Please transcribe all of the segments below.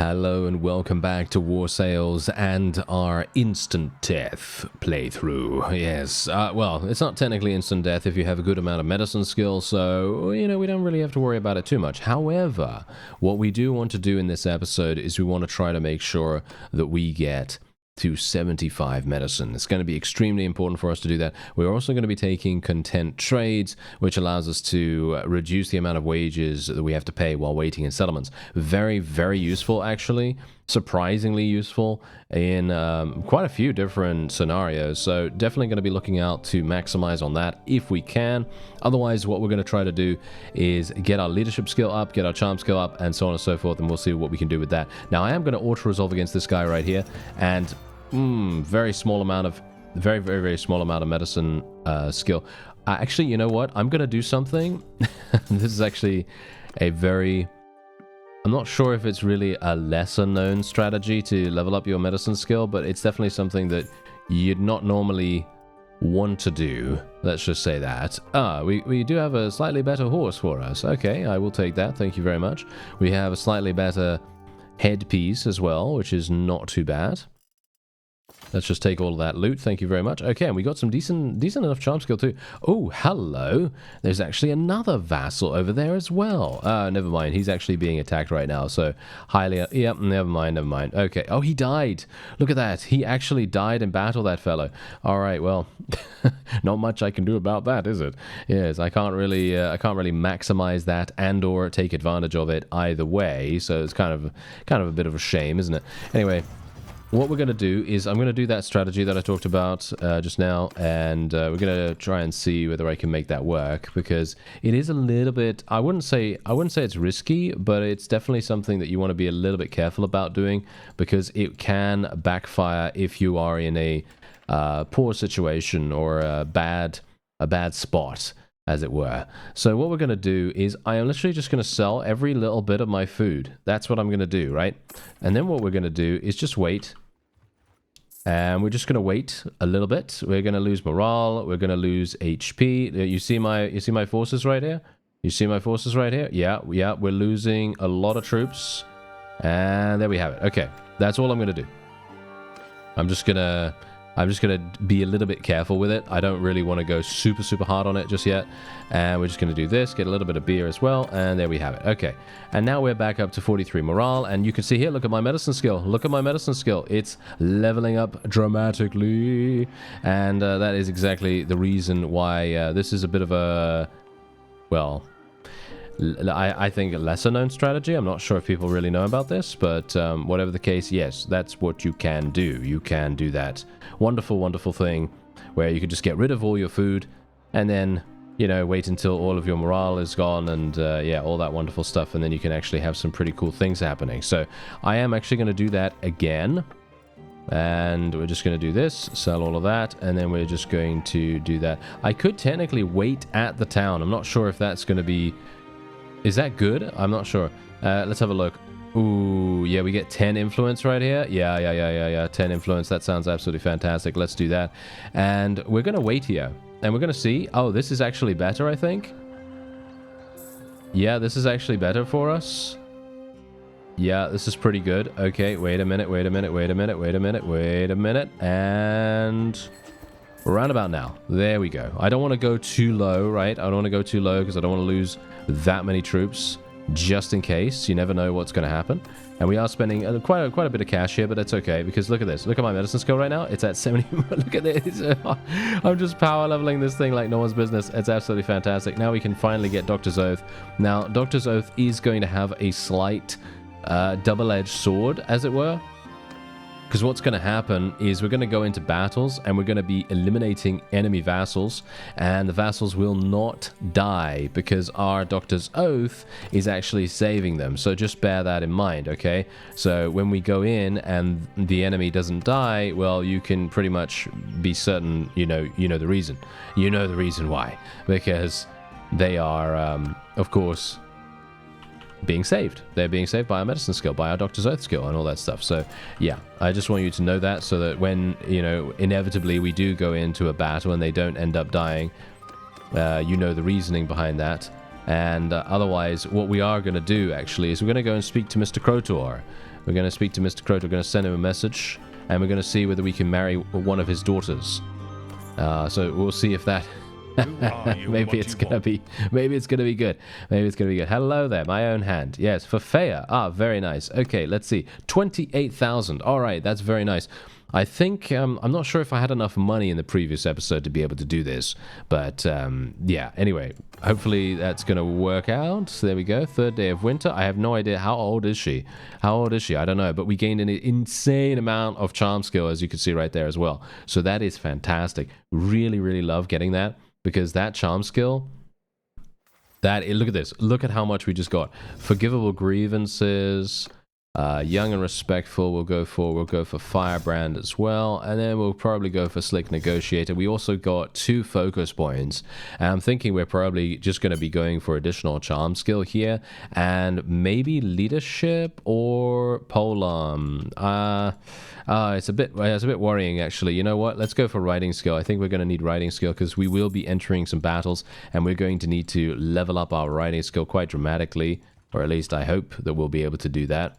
Hello and welcome back to War Sails and our instant death playthrough. Yes, well, it's not technically instant death if you have a good amount of medicine skill, so, you know, we don't really have to worry about it too much. However, what we do want to do in this episode is we want to try to make sure that we get to 75 medicine. It's going to be extremely important for us to do that. We're also going to be taking content trades, which allows us to reduce the amount of wages that we have to pay while waiting in settlements. Very, very useful, actually. Surprisingly useful in quite a few different scenarios. So definitely going to be looking out to maximize on that if we can. Otherwise, what we're going to try to do is get our leadership skill up, get our charm skill up, and so on and so forth, and we'll see what we can do with that. Now, I am going to auto-resolve against this guy right here, and very small amount of very small amount of medicine skill. Actually, you know what, I'm gonna do something. This is actually a very, I'm not sure if it's really a lesser known strategy to level up your medicine skill, but it's definitely something that you'd not normally want to do. Let's just say that. We do have a slightly better horse for us. Okay, I will take that, thank you very much. We have a slightly better headpiece as well, which is not too bad. Let's just take all of that loot. Thank you very much. Okay, and we got some decent enough charm skill too. Oh, hello. There's actually another vassal over there as well. Never mind. He's actually being attacked right now. So highly... Yep, never mind. Okay. Oh, he died. Look at that. He actually died in battle, that fellow. All right, well, not much I can do about that, is it? Yes, I can't really maximize that and or take advantage of it either way. So it's kind of a bit of a shame, isn't it? Anyway, what we're going to do is I'm going to do that strategy that I talked about just now, and we're going to try and see whether I can make that work, because it is a little bit, I wouldn't say it's risky, but it's definitely something that you want to be a little bit careful about doing, because it can backfire if you are in a poor situation or a bad spot, as it were. So what we're going to do is I am literally just going to sell every little bit of my food. That's what I'm going to do, right? And then what we're going to do is just wait. And we're just going to wait a little bit. We're going to lose morale. We're going to lose HP. You see my forces right here? You see my forces right here? Yeah, we're losing a lot of troops. And there we have it. Okay, that's all I'm going to do. I'm just going to be a little bit careful with it. I don't really want to go super hard on it just yet. And we're just going to do this, get a little bit of beer as well, and there we have it. Okay, and now we're back up to 43 morale, and you can see here, look at my medicine skill. Look at my medicine skill. It's leveling up dramatically, and that is exactly the reason why this is a bit of a, well, I think a lesser known strategy. I'm not sure if people really know about this, but whatever the case, yes, that's what you can do. You can do that wonderful thing where you can just get rid of all your food and then, you know, wait until all of your morale is gone and yeah, all that wonderful stuff, and then you can actually have some pretty cool things happening. So I am actually going to do that again, and we're just going to do this, sell all of that, and then we're just going to do that. I could technically wait at the town. I'm not sure if that's going to be... Is that good? I'm not sure. Let's have a look. Ooh, yeah, we get 10 influence right here. Yeah. 10 influence. That sounds absolutely fantastic. Let's do that. And we're going to wait here. And we're going to see. Oh, this is actually better, I think. Yeah, this is actually better for us. Yeah, this is pretty good. Okay, wait a minute. And... around about now. There we go. I don't want to go too low, right? I don't want to go too low because I don't want to lose that many troops, just in case. You never know what's going to happen. And we are spending quite a bit of cash here, but that's okay, because look at this. Look at my medicine skill right now. It's at 70. Look at this. I'm just power leveling this thing like no one's business. It's absolutely fantastic. Now we can finally get Doctor's Oath. Now, Doctor's Oath is going to have a slight double-edged sword, as it were. Because what's going to happen is we're going to go into battles and we're going to be eliminating enemy vassals, and the vassals will not die because our Doctor's Oath is actually saving them. So just bear that in mind, okay? So when we go in and the enemy doesn't die, well, you can pretty much be certain you know the reason. You know the reason why. Because they are, of course... being saved. They're being saved by our medicine skill, by our Doctor's Oath skill, and all that stuff. So, yeah, I just want you to know that, so that when, you know, inevitably we do go into a battle and they don't end up dying, you know the reasoning behind that. And otherwise, what we are going to do, actually, is we're going to go and speak to Mr. Crotor. We're going to speak to Mr. Croat. We're going to send him a message, and we're going to see whether we can marry one of his daughters. So we'll see if that... maybe it's gonna be good. Maybe it's gonna be good. Hello there, my own hand. Yes, for Faya. Very nice. Okay, let's see. 28,000. All right, that's very nice. I think I'm not sure if I had enough money in the previous episode to be able to do this, but yeah. Anyway, hopefully that's gonna work out. There we go. Third day of winter. I have no idea how old is she. I don't know. But we gained an insane amount of charm skill, as you can see right there as well. So that is fantastic. Really, really love getting that. Because that charm skill, look at this. Look at how much we just got. Forgivable grievances, young and respectful. We'll go for firebrand as well, and then we'll probably go for slick negotiator. We also got 2 focus points, and I'm thinking we're probably just going to be going for additional charm skill here, and maybe leadership or polearm. It's a bit worrying, actually. You know what? Let's go for riding skill. I think we're going to need riding skill because we will be entering some battles, and we're going to need to level up our riding skill quite dramatically, or at least I hope that we'll be able to do that.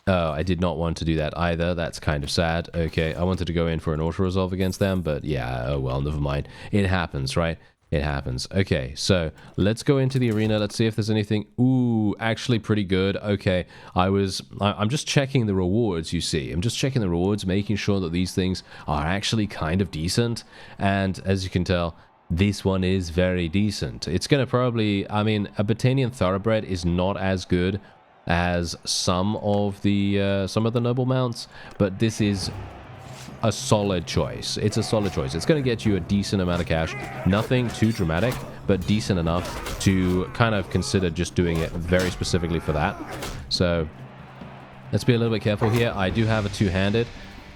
Oh, I did not want to do that either. That's kind of sad. Okay, I wanted to go in for an auto-resolve against them, but yeah, oh well, never mind. It happens, right? It happens. Okay, so let's go into the arena. Let's see if there's anything. Ooh, actually pretty good. Okay, I'm just checking the rewards, you see. I'm just checking the rewards, making sure that these things are actually kind of decent. And as you can tell, this one is very decent. It's going to probably, I mean, a Botanian Thoroughbred is not as good as some of the noble mounts, but this is a solid choice. It's a solid choice. It's going to get you a decent amount of cash. Nothing too dramatic, but decent enough to kind of consider just doing it very specifically for that. So let's be a little bit careful here. I do have a two-handed.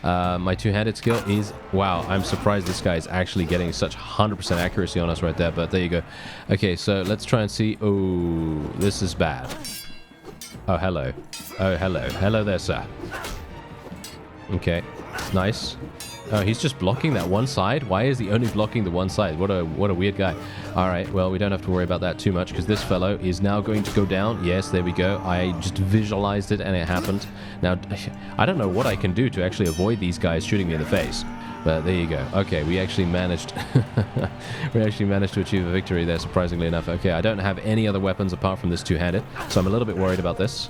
My two-handed skill is... Wow, I'm surprised this guy is actually getting such 100% accuracy on us right there, but there you go. Okay, so let's try and see... Oh, this is bad. Oh, hello. Oh, hello. Hello there, sir. Okay. Nice. Oh, he's just blocking that one side? Why is he only blocking the one side? What a weird guy. Alright, well, we don't have to worry about that too much because this fellow is now going to go down. Yes, there we go. I just visualized it and it happened. Now, I don't know what I can do to actually avoid these guys shooting me in the face. But there you go. Okay, we actually managed to achieve a victory there, surprisingly enough. Okay, I don't have any other weapons apart from this two-handed, so I'm a little bit worried about this.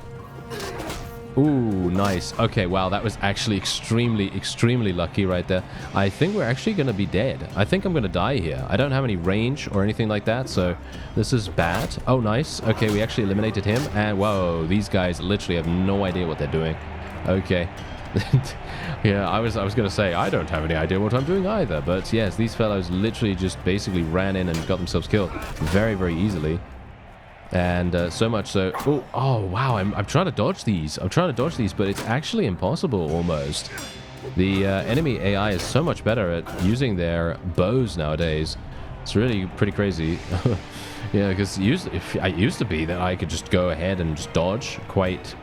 Ooh, nice. Okay, wow, that was actually extremely lucky right there. I think we're actually going to be dead. I think I'm going to die here. I don't have any range or anything like that, so this is bad. Oh, nice. Okay, we actually eliminated him, and whoa, these guys literally have no idea what they're doing. Okay. Yeah, I was going to say, I don't have any idea what I'm doing either, but yes, these fellows literally just basically ran in and got themselves killed very easily. And so much so... Oh, wow, I'm trying to dodge these. But it's actually impossible, almost. The enemy AI is so much better at using their bows nowadays. It's really pretty crazy. Yeah, because it used to be that I could just go ahead and just dodge quite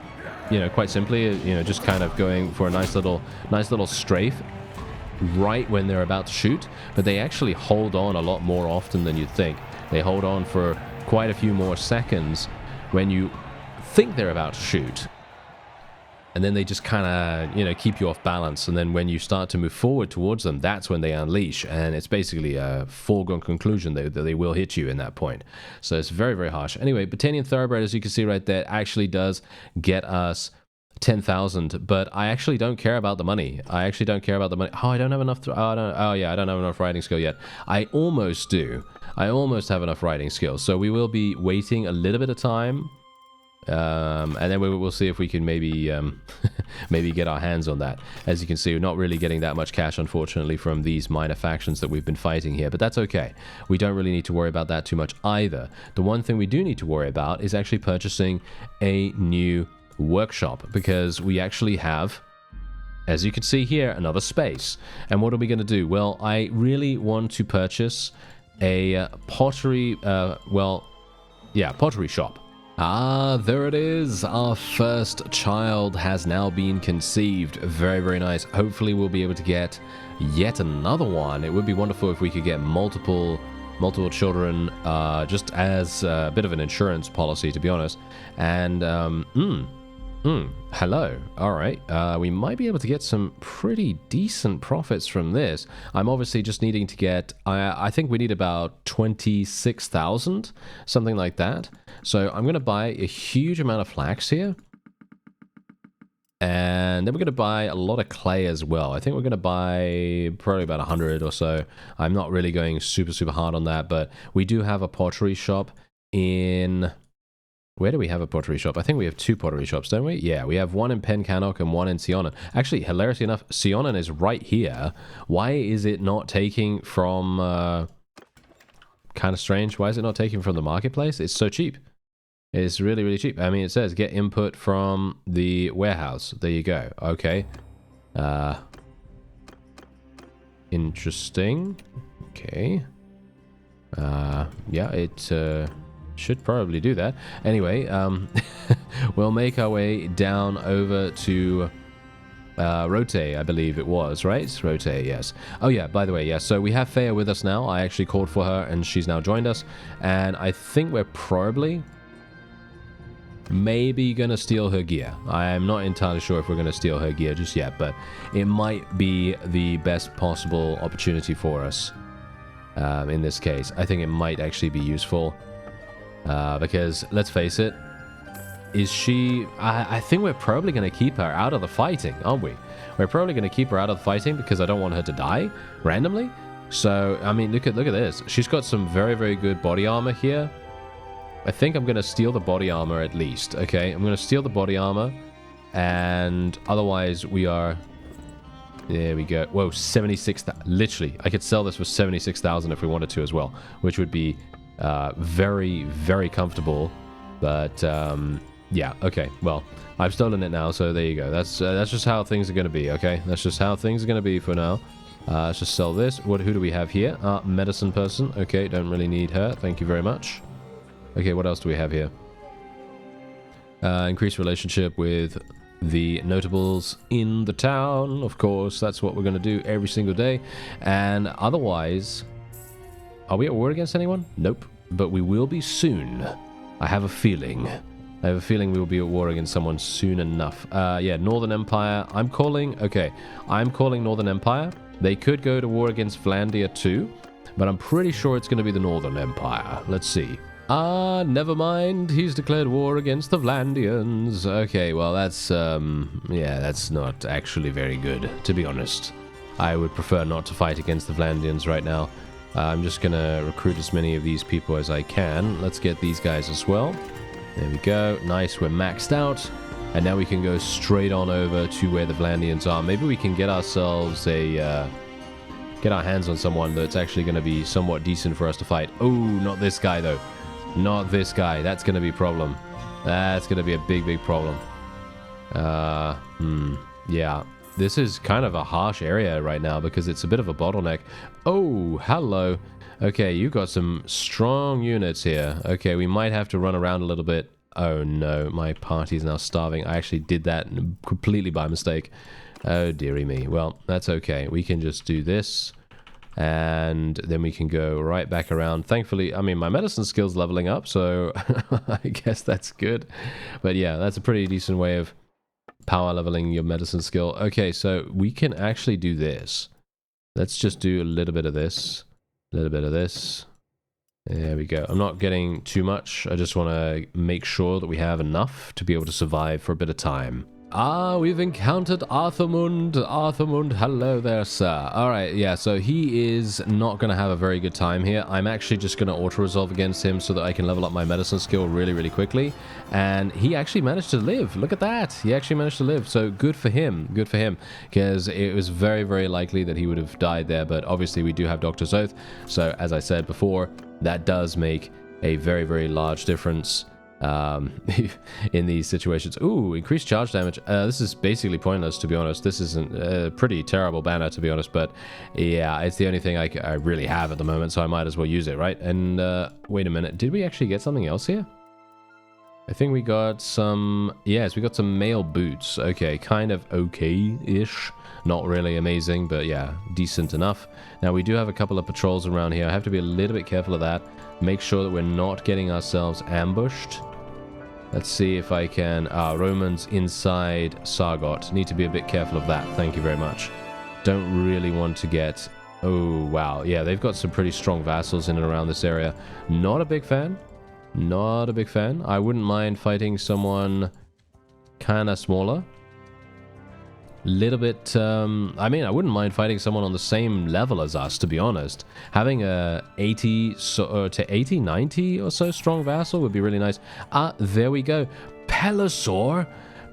simply. Just kind of going for a nice little strafe right when they're about to shoot. But they actually hold on a lot more often than you'd think. They hold on for quite a few more seconds when you think they're about to shoot, and then they just kind of keep you off balance, and then when you start to move forward towards them, that's when they unleash, and it's basically a foregone conclusion that they will hit you in that point. So it's very harsh. Anyway, Botanian Thoroughbred, as you can see right there, actually does get us 10,000, but I actually don't care about the money. Oh, I don't have enough. I don't have enough riding skill yet. I almost do. I almost have enough riding skill, so we will be waiting a little bit of time, and then we'll see if we can maybe maybe get our hands on that. As you can see, we're not really getting that much cash, unfortunately, from these minor factions that we've been fighting here, but that's okay. We don't really need to worry about that too much either. The one thing we do need to worry about is actually purchasing a new workshop, because we actually have, as you can see here, another space. And what are we going to do? Well, I really want to purchase a pottery pottery shop. There it is. Our first child has now been conceived. Very nice. Hopefully we'll be able to get yet another one. It would be wonderful if we could get multiple children, just as a bit of an insurance policy, to be honest. And Hello. All right. We might be able to get some pretty decent profits from this. I'm obviously just needing to get, I think we need about 26,000, something like that. So I'm going to buy a huge amount of flax here. And then we're going to buy a lot of clay as well. I think we're going to buy probably about 100 or so. I'm not really going super hard on that, but we do have a pottery shop in... Where do we have a pottery shop? I think we have 2 pottery shops, don't we? Yeah, we have one in Pencannock and one in Sionen. Actually, hilariously enough, Sionen is right here. Why is it not taking from... kind of strange. Why is it not taking from the marketplace? It's so cheap. It's really cheap. I mean, it says get input from the warehouse. There you go. Okay. Interesting. Okay. Yeah, it should probably do that. Anyway, we'll make our way down over to Rote, I believe it was, right? Rote, yes. Oh yeah, by the way, yeah, so we have Faya with us now. I actually called for her and she's now joined us. And I think we're probably... maybe gonna steal her gear. I am not entirely sure if we're gonna steal her gear just yet, but it might be the best possible opportunity for us in this case. I think it might actually be useful because, let's face it, is she... I think we're probably gonna keep her out of the fighting, aren't we? We're probably gonna keep her out of the fighting because I don't want her to die randomly. So, I mean, look at this. She's got some very good body armor here. I think I'm going to steal the body armor at least, okay? I'm going to steal the body armor, and otherwise we are... There we go. Whoa, 76,000. Literally, I could sell this for 76,000 if we wanted to as well, which would be very comfortable. But, yeah, okay. Well, I've stolen it now, so there you go. That's just how things are going to be, okay? That's just how things are going to be for now. Let's just sell this. Who do we have here? Medicine person. Okay, don't really need her. Thank you very much. Okay, what else do we have here? Increased relationship with the notables in the town. Of course, that's what we're going to do every single day. And otherwise, are we at war against anyone? Nope. But we will be soon. I have a feeling. I have a feeling we will be at war against someone soon enough. Yeah, Northern Empire. I'm calling Northern Empire. They could go to war against Vlandia too, but I'm pretty sure it's going to be the Northern Empire. Let's see. Never mind. He's declared war against the Vlandians. Okay, well, that's, yeah, that's not actually very good, to be honest. I would prefer not to fight against the Vlandians right now. I'm just gonna recruit as many of these people as I can. Let's get these guys as well. There we go. Nice, we're maxed out. And now we can go straight on over to where the Vlandians are. Maybe we can get ourselves a, get our hands on someone that's actually going to be somewhat decent for us to fight. Oh, not this guy, though. Not this guy. That's going to be a problem. That's going to be a big problem. Yeah. This is kind of a harsh area right now because it's a bit of a bottleneck. Oh, hello. Okay, you've got some strong units here. Okay, we might have to run around a little bit. Oh no, my party's now starving. I actually did that completely by mistake. Oh dearie me. Well, that's okay. We can just do this. And then we can go right back around. Thankfully, I mean, my medicine skill's leveling up, so I guess that's good. But yeah, that's a pretty decent way of power leveling your medicine skill. Okay, so we can actually do this. Let's just do a little bit of this. A little bit of this. There we go. I'm not getting too much. I just want to make sure that we have enough to be able to survive for a bit of time. Ah, we've encountered Arthurmund. Arthurmund, hello there, sir. Alright, yeah, so he is not going to have a very good time here. I'm actually just going to auto-resolve against him so that I can level up my medicine skill really quickly. And he actually managed to live. Look at that. He actually managed to live. So good for him. Good for him. Because it was very likely that he would have died there. But obviously we do have Doctor's Oath. So as I said before, that does make a very large difference. In these situations. Ooh, increased charge damage. This is basically pointless, to be honest. This isn't a pretty terrible banner, to be honest, but yeah, it's the only thing I really have at the moment, so I might as well use it, right? And wait a minute, did we actually get something else here? I think we got some... Yes, we got some mail boots. Okay, kind of okay-ish. Not really amazing, but yeah, decent enough. Now, we do have a couple of patrols around here. I have to be a little bit careful of that. Make sure that we're not getting ourselves ambushed. Let's see if I can... Romans inside Sargot. Need to be a bit careful of that. Thank you very much. Don't really want to get... Oh, wow. Yeah, they've got some pretty strong vassals in and around this area. Not a big fan. Not a big fan. I wouldn't mind fighting someone kind of smaller. Little bit... I mean, I wouldn't mind fighting someone on the same level as us, to be honest. Having a 80 to 80, 90 or so strong vassal would be really nice. There we go. Pelosaur.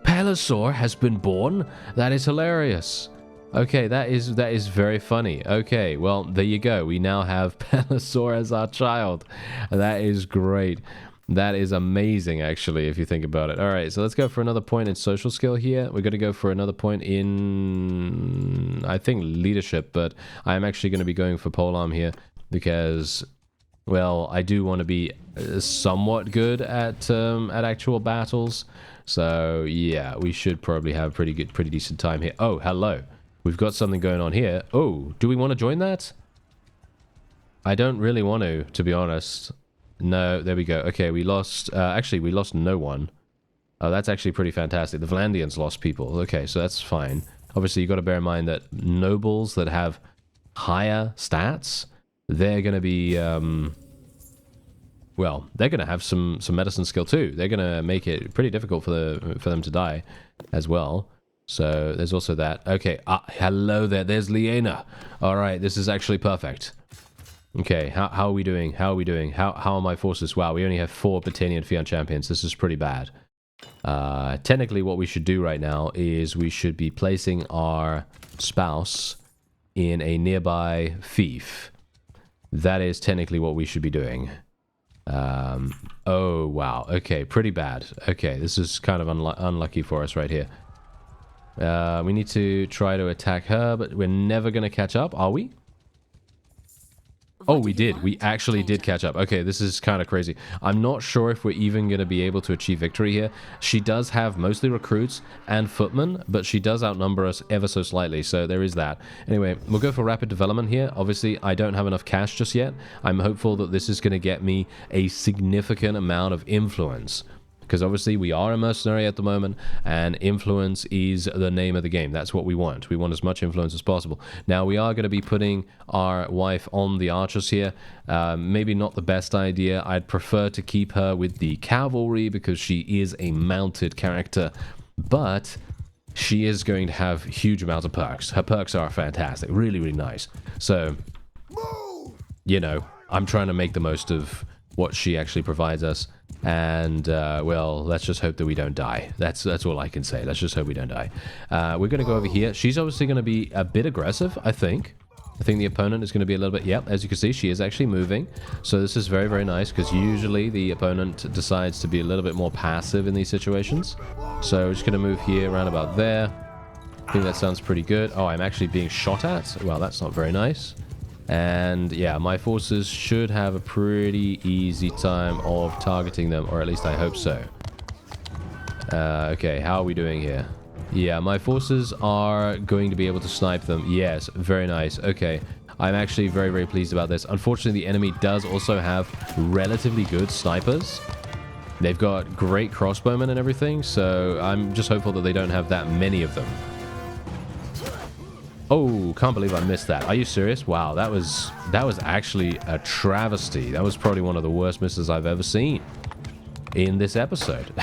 Pelosaur has been born. That is hilarious. Okay, that is very funny. Okay, well, there you go. We now have Pelosaur as our child. That is great. That is amazing, actually, if you think about it. All right, so let's go for another point in social skill here. We're going to go for another point in, I think, leadership, but I'm actually going to be going for polearm here because, well, I do want to be somewhat good at actual battles. So, yeah, we should probably have a pretty decent time here. Oh, hello. We've got something going on here. Oh, do we want to join that? I don't really want to be honest. No, there we go. Okay, we lost... actually, we lost no one. Oh, that's actually pretty fantastic. The Vlandians lost people. Okay, so that's fine. Obviously, you've got to bear in mind that nobles that have higher stats, they're going to be... well, they're going to have some medicine skill too. They're going to make it pretty difficult for them to die as well. So, there's also that. Okay, hello there. There's Liena. All right, this is actually perfect. Okay, how are we doing? How are we doing? How are my forces? Wow, we only have 4 Britannian Fian champions. This is pretty bad. Technically, what we should do right now is we should be placing our spouse in a nearby fief. That is technically what we should be doing. Oh, wow. Okay, pretty bad. Okay, this is kind of unlucky for us right here. We need to try to attack her, but we're never going to catch up, are we? Oh, we did. We actually did catch up. Okay, this is kind of crazy. I'm not sure if we're even going to be able to achieve victory here. She does have mostly recruits and footmen, but she does outnumber us ever so slightly, so there is that. Anyway, we'll go for rapid development here. Obviously, I don't have enough cash just yet. I'm hopeful that this is going to get me a significant amount of influence. Because obviously we are a mercenary at the moment, and influence is the name of the game. That's what we want. We want as much influence as possible. Now, we are going to be putting our wife on the archers here. Maybe not the best idea. I'd prefer to keep her with the cavalry because she is a mounted character. But she is going to have huge amounts of perks. Her perks are fantastic. Really, really nice. So, you know, I'm trying to make the most of what she actually provides us. And, well, let's just hope that we don't die. That's all I can say. Let's just hope we don't die. We're going to go over here. She's obviously going to be a bit aggressive, I think. I think the opponent is going to be a little bit... Yep, as you can see, she is actually moving. So this is very, very nice, because usually the opponent decides to be a little bit more passive in these situations. So we're just going to move here, around about there. I think that sounds pretty good. Oh, I'm actually being shot at. Well, that's not very nice. And yeah, my forces should have a pretty easy time of targeting them, or at least I hope so. Okay, how are we doing here? Yeah, my forces are going to be able to snipe them. Yes, very nice. Okay, I'm actually very, very pleased about this. Unfortunately, the enemy does also have relatively good snipers. They've got great crossbowmen and everything, so I'm just hopeful that they don't have that many of them. Oh, can't believe I missed that. Are you serious? Wow, that was actually a travesty. That was probably one of the worst misses I've ever seen in this episode.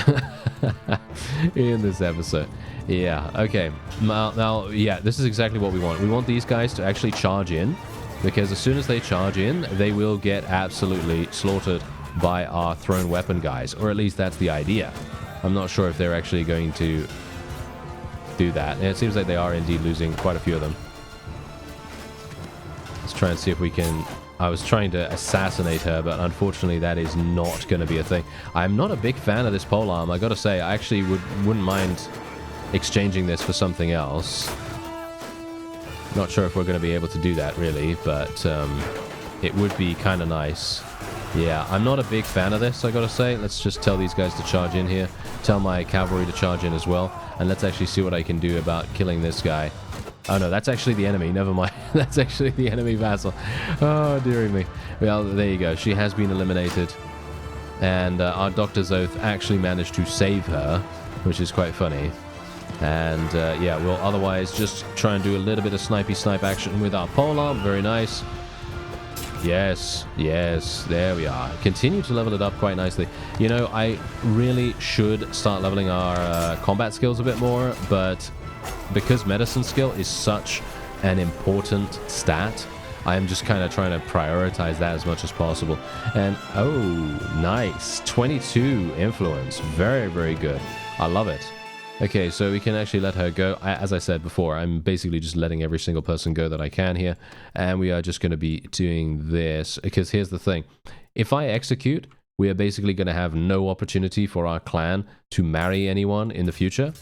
In this episode. Yeah, okay. Now, yeah, this is exactly what we want. We want these guys to actually charge in, because as soon as they charge in, they will get absolutely slaughtered by our thrown weapon guys, or at least that's the idea. I'm not sure if they're actually going to do that. And it seems like they are indeed losing quite a few of them. Let's try and see if we can... I was trying to assassinate her, but unfortunately that is not going to be a thing. I'm not a big fan of this polearm, I gotta say. I actually wouldn't mind exchanging this for something else. Not sure if we're going to be able to do that, really, but it would be kind of nice. Yeah, I'm not a big fan of this, I gotta say. Let's just tell these guys to charge in here. Tell my cavalry to charge in as well. And let's actually see what I can do about killing this guy. Oh no, that's actually the enemy. Never mind. That's actually the enemy vassal. Oh, dearie me. Well, there you go. She has been eliminated. and our Doctor's Oath actually managed to save her, which is quite funny. And yeah, we'll otherwise just try and do a little bit of snipey snipe action with our polearm. Very nice. Yes, yes, there we are. Continue to level it up quite nicely. You know, I really should start leveling our combat skills a bit more, but because medicine skill is such an important stat, I am just kind of trying to prioritize that as much as possible. And, oh, nice. 22 influence. Very, very good. I love it. Okay, so we can actually let her go. As I said before, I'm basically just letting every single person go that I can here. And we are just going to be doing this. Because here's the thing. If I execute, we are basically going to have no opportunity for our clan to marry anyone in the future.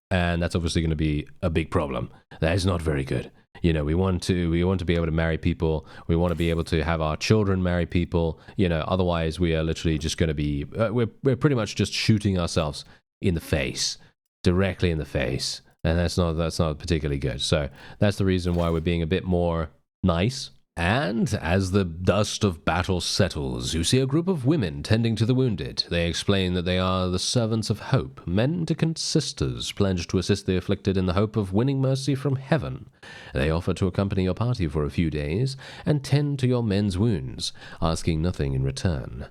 And that's obviously going to be a big problem. That is not very good. You know, we want to be able to marry people. We want to be able to have our children marry people. You know, otherwise we are literally just going to be... we're pretty much just shooting ourselves in the face, directly in the face, and that's not particularly good. So that's the reason why we're being a bit more nice. And as the dust of battle settles, you see a group of women tending to the wounded. They explain that they are the servants of hope, mendicant sisters pledged to assist the afflicted in the hope of winning mercy from heaven. They offer to accompany your party for a few days and tend to your men's wounds, asking nothing in return.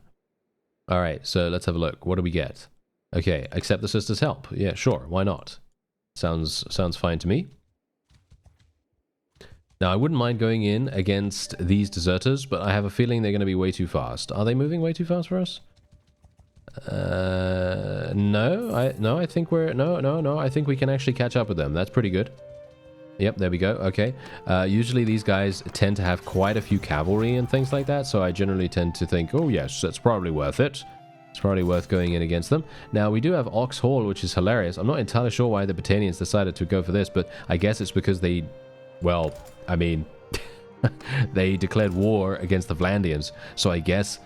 All right, so let's have a look. What do we get? Okay, accept the sister's help. Yeah, sure, why not? Sounds fine to me. Now, I wouldn't mind going in against these deserters, but I have a feeling they're going to be way too fast. Are they moving way too fast for us? No, I think we're... No, I think we can actually catch up with them. That's pretty good. Yep, there we go. Okay. Usually these guys tend to have quite a few cavalry and things like that, so I generally tend to think, oh yes, that's probably worth it. It's probably worth going in against them. Now, we do have Ox Hall, which is hilarious. I'm not entirely sure why the Britannians decided to go for this, but I guess it's because they... Well, I mean, they declared war against the Vlandians, so I guess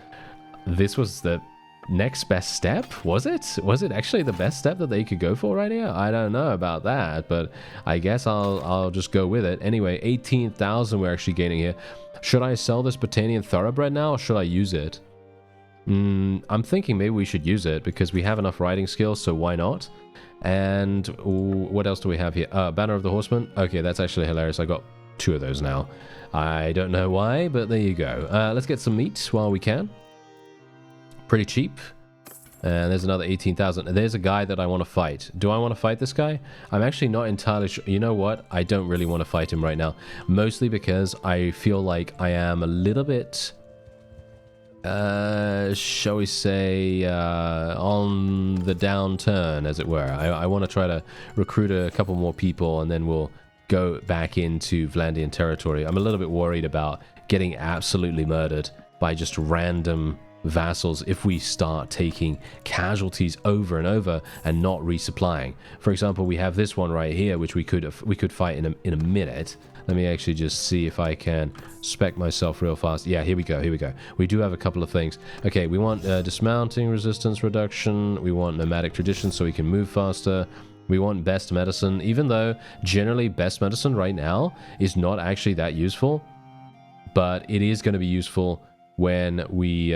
this was the next best step, was it? Was it actually the best step that they could go for right here? I don't know about that, but I guess I'll just go with it. Anyway, 18,000 we're actually gaining here. Should I sell this Britannian Thoroughbred now, or should I use it? I'm thinking maybe we should use it, because we have enough riding skills, so why not? And what else do we have here? Banner of the Horseman. Okay, that's actually hilarious. I got 2 of those now. I don't know why, but there you go. Let's get some meat while we can. Pretty cheap. And there's another 18,000. There's a guy that I want to fight. Do I want to fight this guy? I'm actually not entirely sure. You know what? I don't really want to fight him right now. Mostly because I feel like I am a little bit... shall we say, on the downturn, as it were. I want to try to recruit a couple more people, and then we'll go back into Vlandian territory. I'm a little bit worried about getting absolutely murdered by just random vassals if we start taking casualties over and over and not resupplying. For example, we have this one right here, which we could fight in a minute. Let me actually just see if I can spec myself real fast. Yeah, here we go, here we go. We do have a couple of things. Okay, we want dismounting resistance reduction. We want nomadic tradition so we can move faster. We want best medicine, even though generally best medicine right now is not actually that useful. But it is going to be useful when we...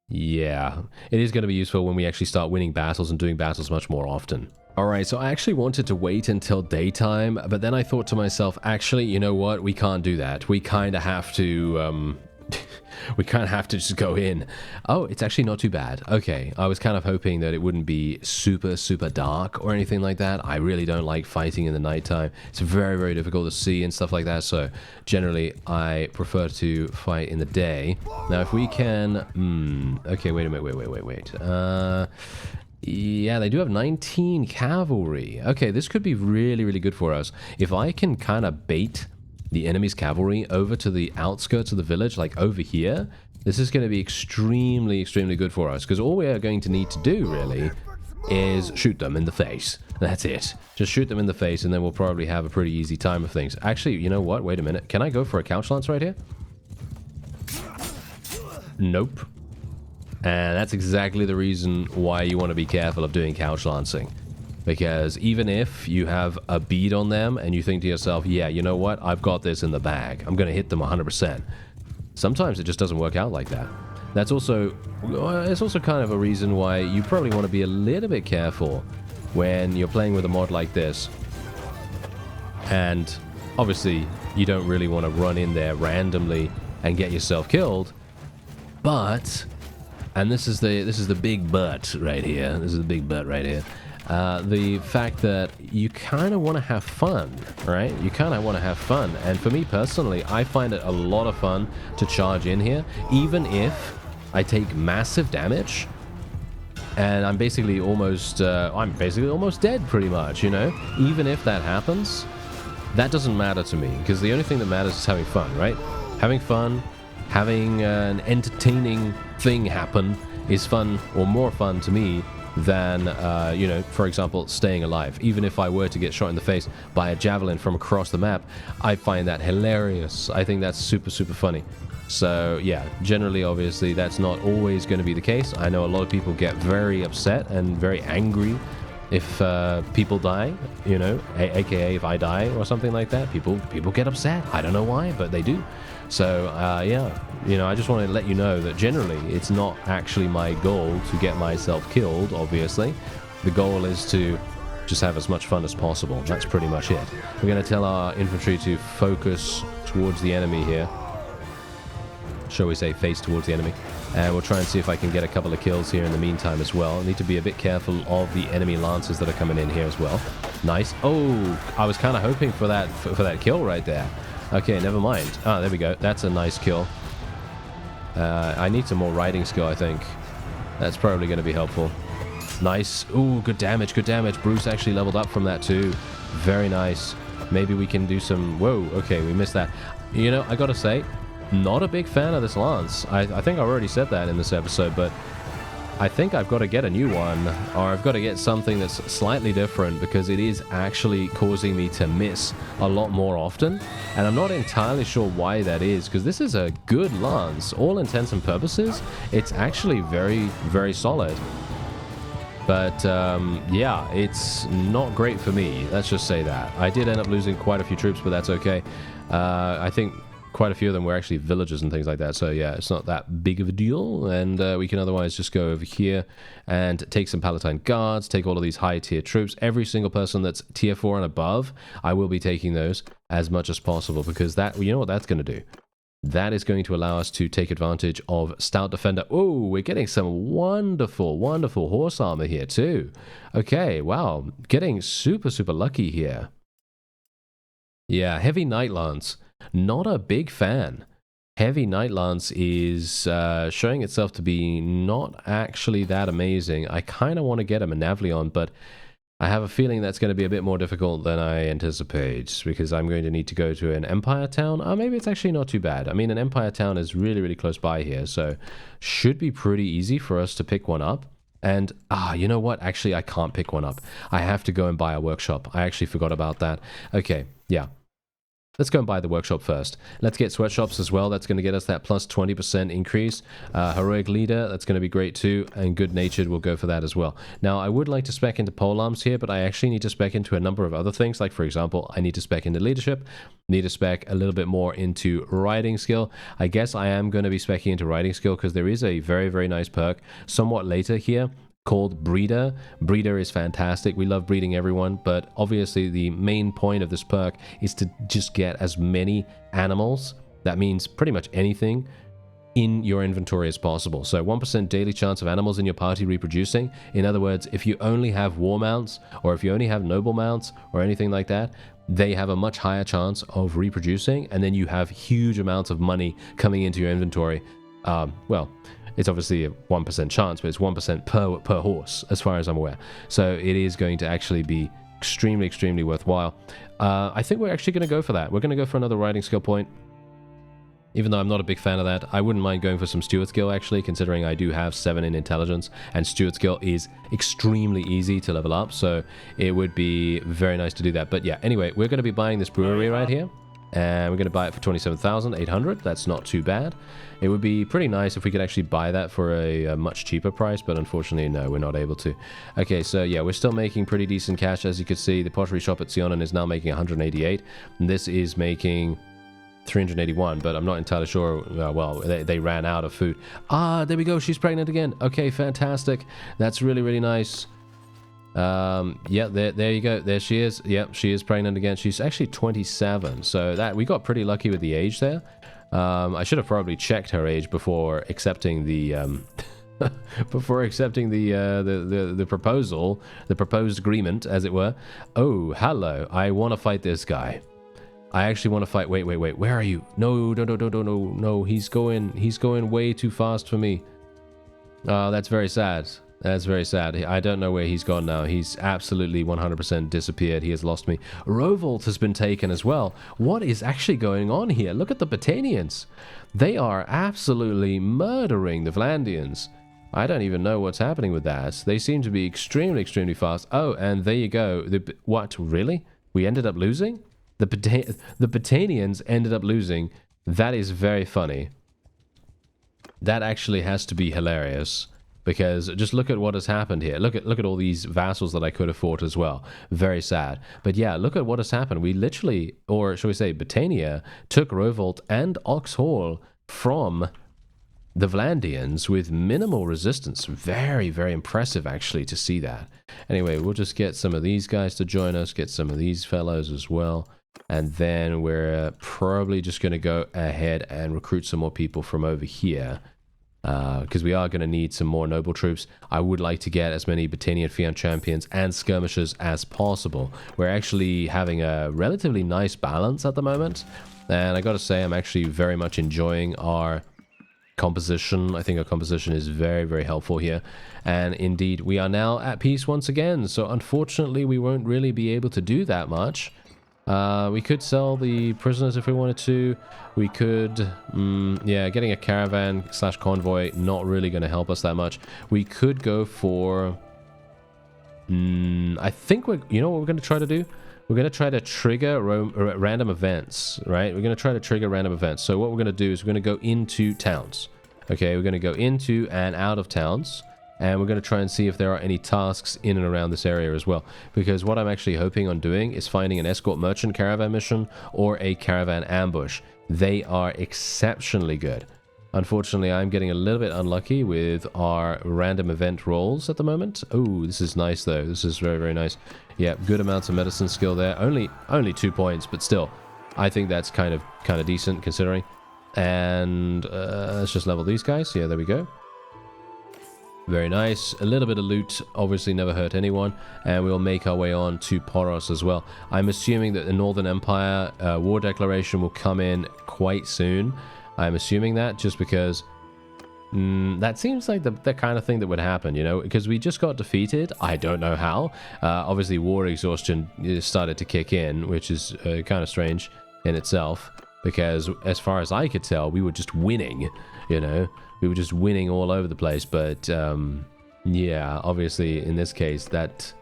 yeah, it is going to be useful when we actually start winning battles and doing battles much more often. Alright, so I actually wanted to wait until daytime, but then I thought to myself, actually, you know what? We can't do that. We kind of have to, we kind of have to just go in. Oh, it's actually not too bad. Okay, I was kind of hoping that it wouldn't be super, super dark or anything like that. I really don't like fighting in the nighttime. It's very, very difficult to see and stuff like that, so generally I prefer to fight in the day. Now, if we can... okay, wait a minute, wait. Yeah, they do have 19 cavalry. Okay, this could be really, really good for us. If I can kind of bait the enemy's cavalry over to the outskirts of the village, like over here, this is going to be extremely, extremely good for us. Because all we are going to need to do, really, is shoot them in the face. That's it. Just shoot them in the face, and then we'll probably have a pretty easy time of things. Actually, you know what? Wait a minute. Can I go for a couch lance right here? Nope. And that's exactly the reason why you want to be careful of doing couch lancing. Because even if you have a bead on them and you think to yourself, yeah, you know what? I've got this in the bag. I'm going to hit them 100%. sometimes it just doesn't work out like that. That's also, it's also kind of a reason why you probably want to be a little bit careful when you're playing with a mod like this. And obviously, you don't really want to run in there randomly and get yourself killed. But, and this is the big but right here. This is the big but right here. The fact that you kind of want to have fun, right? You kind of want to have fun. And for me personally, I find it a lot of fun to charge in here, even if I take massive damage and I'm basically almost dead pretty much, you know? Even if that happens, that doesn't matter to me, because the only thing that matters is having fun, right? Having fun, having an entertaining thing happen is fun, or more fun to me than, you know, for example, staying alive. Even if I were to get shot in the face by a javelin from across the map, I find that hilarious. I think that's super, super funny. So, yeah, generally, obviously, that's not always going to be the case. I know a lot of people get very upset and very angry if people die, you know, aka if I die or something like that. People get upset. I don't know why, but they do. So, yeah, you know, I just want to let you know that generally it's not actually my goal to get myself killed, obviously. The goal is to just have as much fun as possible. That's pretty much it. We're going to tell our infantry to focus towards the enemy here. Shall we say face towards the enemy. And we'll try and see if I can get a couple of kills here in the meantime as well. I need to be a bit careful of the enemy lancers that are coming in here as well. Nice. Oh, I was kind of hoping for that kill right there. Okay, never mind. Ah, there we go. That's a nice kill. I need some more riding skill, I think. That's probably going to be helpful. Nice. Ooh, good damage, good damage. Bruce actually leveled up from that too. Very nice. Maybe we can do some... Whoa, okay, we missed that. You know, I gotta say, not a big fan of this lance. I think I already said that in this episode, but I think I've got to get a new one, or I've got to get something that's slightly different, because it is actually causing me to miss a lot more often, and I'm not entirely sure why that is, because this is a good lance. All intents and purposes, it's actually very, very solid. But, yeah, it's not great for me. Let's just say that. I did end up losing quite a few troops, but that's okay. I think quite a few of them were actually villagers and things like that. So, yeah, it's not that big of a deal. And we can otherwise just go over here and take some Palatine Guards, take all of these high-tier troops. Every single person that's tier 4 and above, I will be taking those as much as possible, because that, you know what that's going to do? That is going to allow us to take advantage of Stout Defender. Oh, we're getting some wonderful, wonderful horse armor here too. Okay, wow. Getting super, super lucky here. Yeah, Heavy Knight Lance. Not a big fan. Heavy Knight Lance is showing itself to be not actually that amazing. I kind of want to get him a Navalion, but I have a feeling that's going to be a bit more difficult than I anticipate, because I'm going to need to go to an Empire Town. Oh, maybe it's actually not too bad. I mean, an Empire Town is really, really close by here, so should be pretty easy for us to pick one up. And, you know what? Actually, I can't pick one up. I have to go and buy a workshop. I actually forgot about that. Okay, yeah. Let's go and buy the workshop first. Let's get sweatshops as well. That's going to get us that plus 20% increase. Heroic Leader, that's going to be great too. And Good Natured will go for that as well. Now, I would like to spec into polearms here, but I actually need to spec into a number of other things. Like, for example, I need to spec into leadership. Need to spec a little bit more into riding skill. I guess I am going to be specking into riding skill, because there is a very, very nice perk somewhat later here called Breeder. Breeder is fantastic. We love breeding everyone, but obviously the main point of this perk is to just get as many animals, that means pretty much anything, in your inventory as possible. So 1% daily chance of animals in your party reproducing. In other words, if you only have war mounts, or if you only have noble mounts, or anything like that, they have a much higher chance of reproducing, and then you have huge amounts of money coming into your inventory. Well, it's obviously a 1% chance, but it's 1% per horse, as far as I'm aware. So it is going to actually be extremely, extremely worthwhile. I think we're actually going to go for that. We're going to go for another riding skill point. Even though I'm not a big fan of that, I wouldn't mind going for some steward skill, actually, considering I do have 7 in intelligence, and steward skill is extremely easy to level up, so it would be very nice to do that. But yeah, anyway, we're going to be buying this brewery right here. And we're going to buy it for 27,800. That's not too bad. It would be pretty nice if we could actually buy that for a much cheaper price, but unfortunately, no, we're not able to. Okay, so yeah, we're still making pretty decent cash. As you can see, the pottery shop at Sionen is now making 188. And this is making 381, but I'm not entirely sure. Well, they ran out of food. Ah, there we go. She's pregnant again. Okay, fantastic. That's really, really nice. Yeah, there you go. There she is. Yep, she is pregnant again. She's actually 27, so that we got pretty lucky with the age there. I should have probably checked her age before accepting the before accepting the proposal, the proposed agreement, as it were. Oh, hello. I want to fight this guy. I actually want to fight. Wait. Where are you? No. He's going way too fast for me. Oh, that's very sad. That's very sad. I don't know where he's gone now. He's absolutely 100% disappeared. He has lost me. Rovolt has been taken as well. What is actually going on here? Look at the Botanians. They are absolutely murdering the Vlandians. I don't even know what's happening with that. They seem to be extremely, extremely fast. Oh, and there you go. What? Really? We ended up losing? The Botanians ended up losing. That is very funny. That actually has to be hilarious. Because just look at what has happened here. Look at all these vassals that I could have fought as well. Very sad. But yeah, look at what has happened. We literally, or shall we say, Botania took Rovolt and Oxhall from the Vlandians with minimal resistance. Very, very impressive actually to see that. Anyway, we'll just get some of these guys to join us, get some of these fellows as well. And then we're probably just going to go ahead and recruit some more people from over here. Because we are going to need some more noble troops. I would like to get as many Botanian Fian champions and skirmishers as possible. We're actually having a relatively nice balance at the moment. And I got to say, I'm actually very much enjoying our composition. I think our composition is very, very helpful here. And indeed, we are now at peace once again. So unfortunately, we won't really be able to do that much. We could sell the prisoners if we wanted to. We could, yeah, getting a caravan / convoy, not really going to help us that much. We could go for, I think you know what we're going to try to do? We're going to try to trigger random events, right? We're going to try to trigger random events. So what we're going to do is we're going to go into towns. Okay, we're going to go into and out of towns. And we're going to try and see if there are any tasks in and around this area as well. Because what I'm actually hoping on doing is finding an escort merchant caravan mission or a caravan ambush. They are exceptionally good. Unfortunately, I'm getting a little bit unlucky with our random event rolls at the moment. Oh, this is nice though. This is very, very nice. Yeah, good amounts of medicine skill there. Only 2 points, but still, I think that's kind of decent considering. And let's just level these guys. Yeah, there we go. Very nice. A little bit of loot, obviously never hurt anyone. And we'll make our way on to Poros as well. I'm assuming that the Northern Empire war declaration will come in quite soon. I'm assuming that just because that seems like the kind of thing that would happen, you know, because we just got defeated. I don't know how. Obviously, war exhaustion started to kick in, which is kind of strange in itself. Because as far as I could tell, we were just winning, you know. We were just winning all over the place, but yeah, obviously in this case that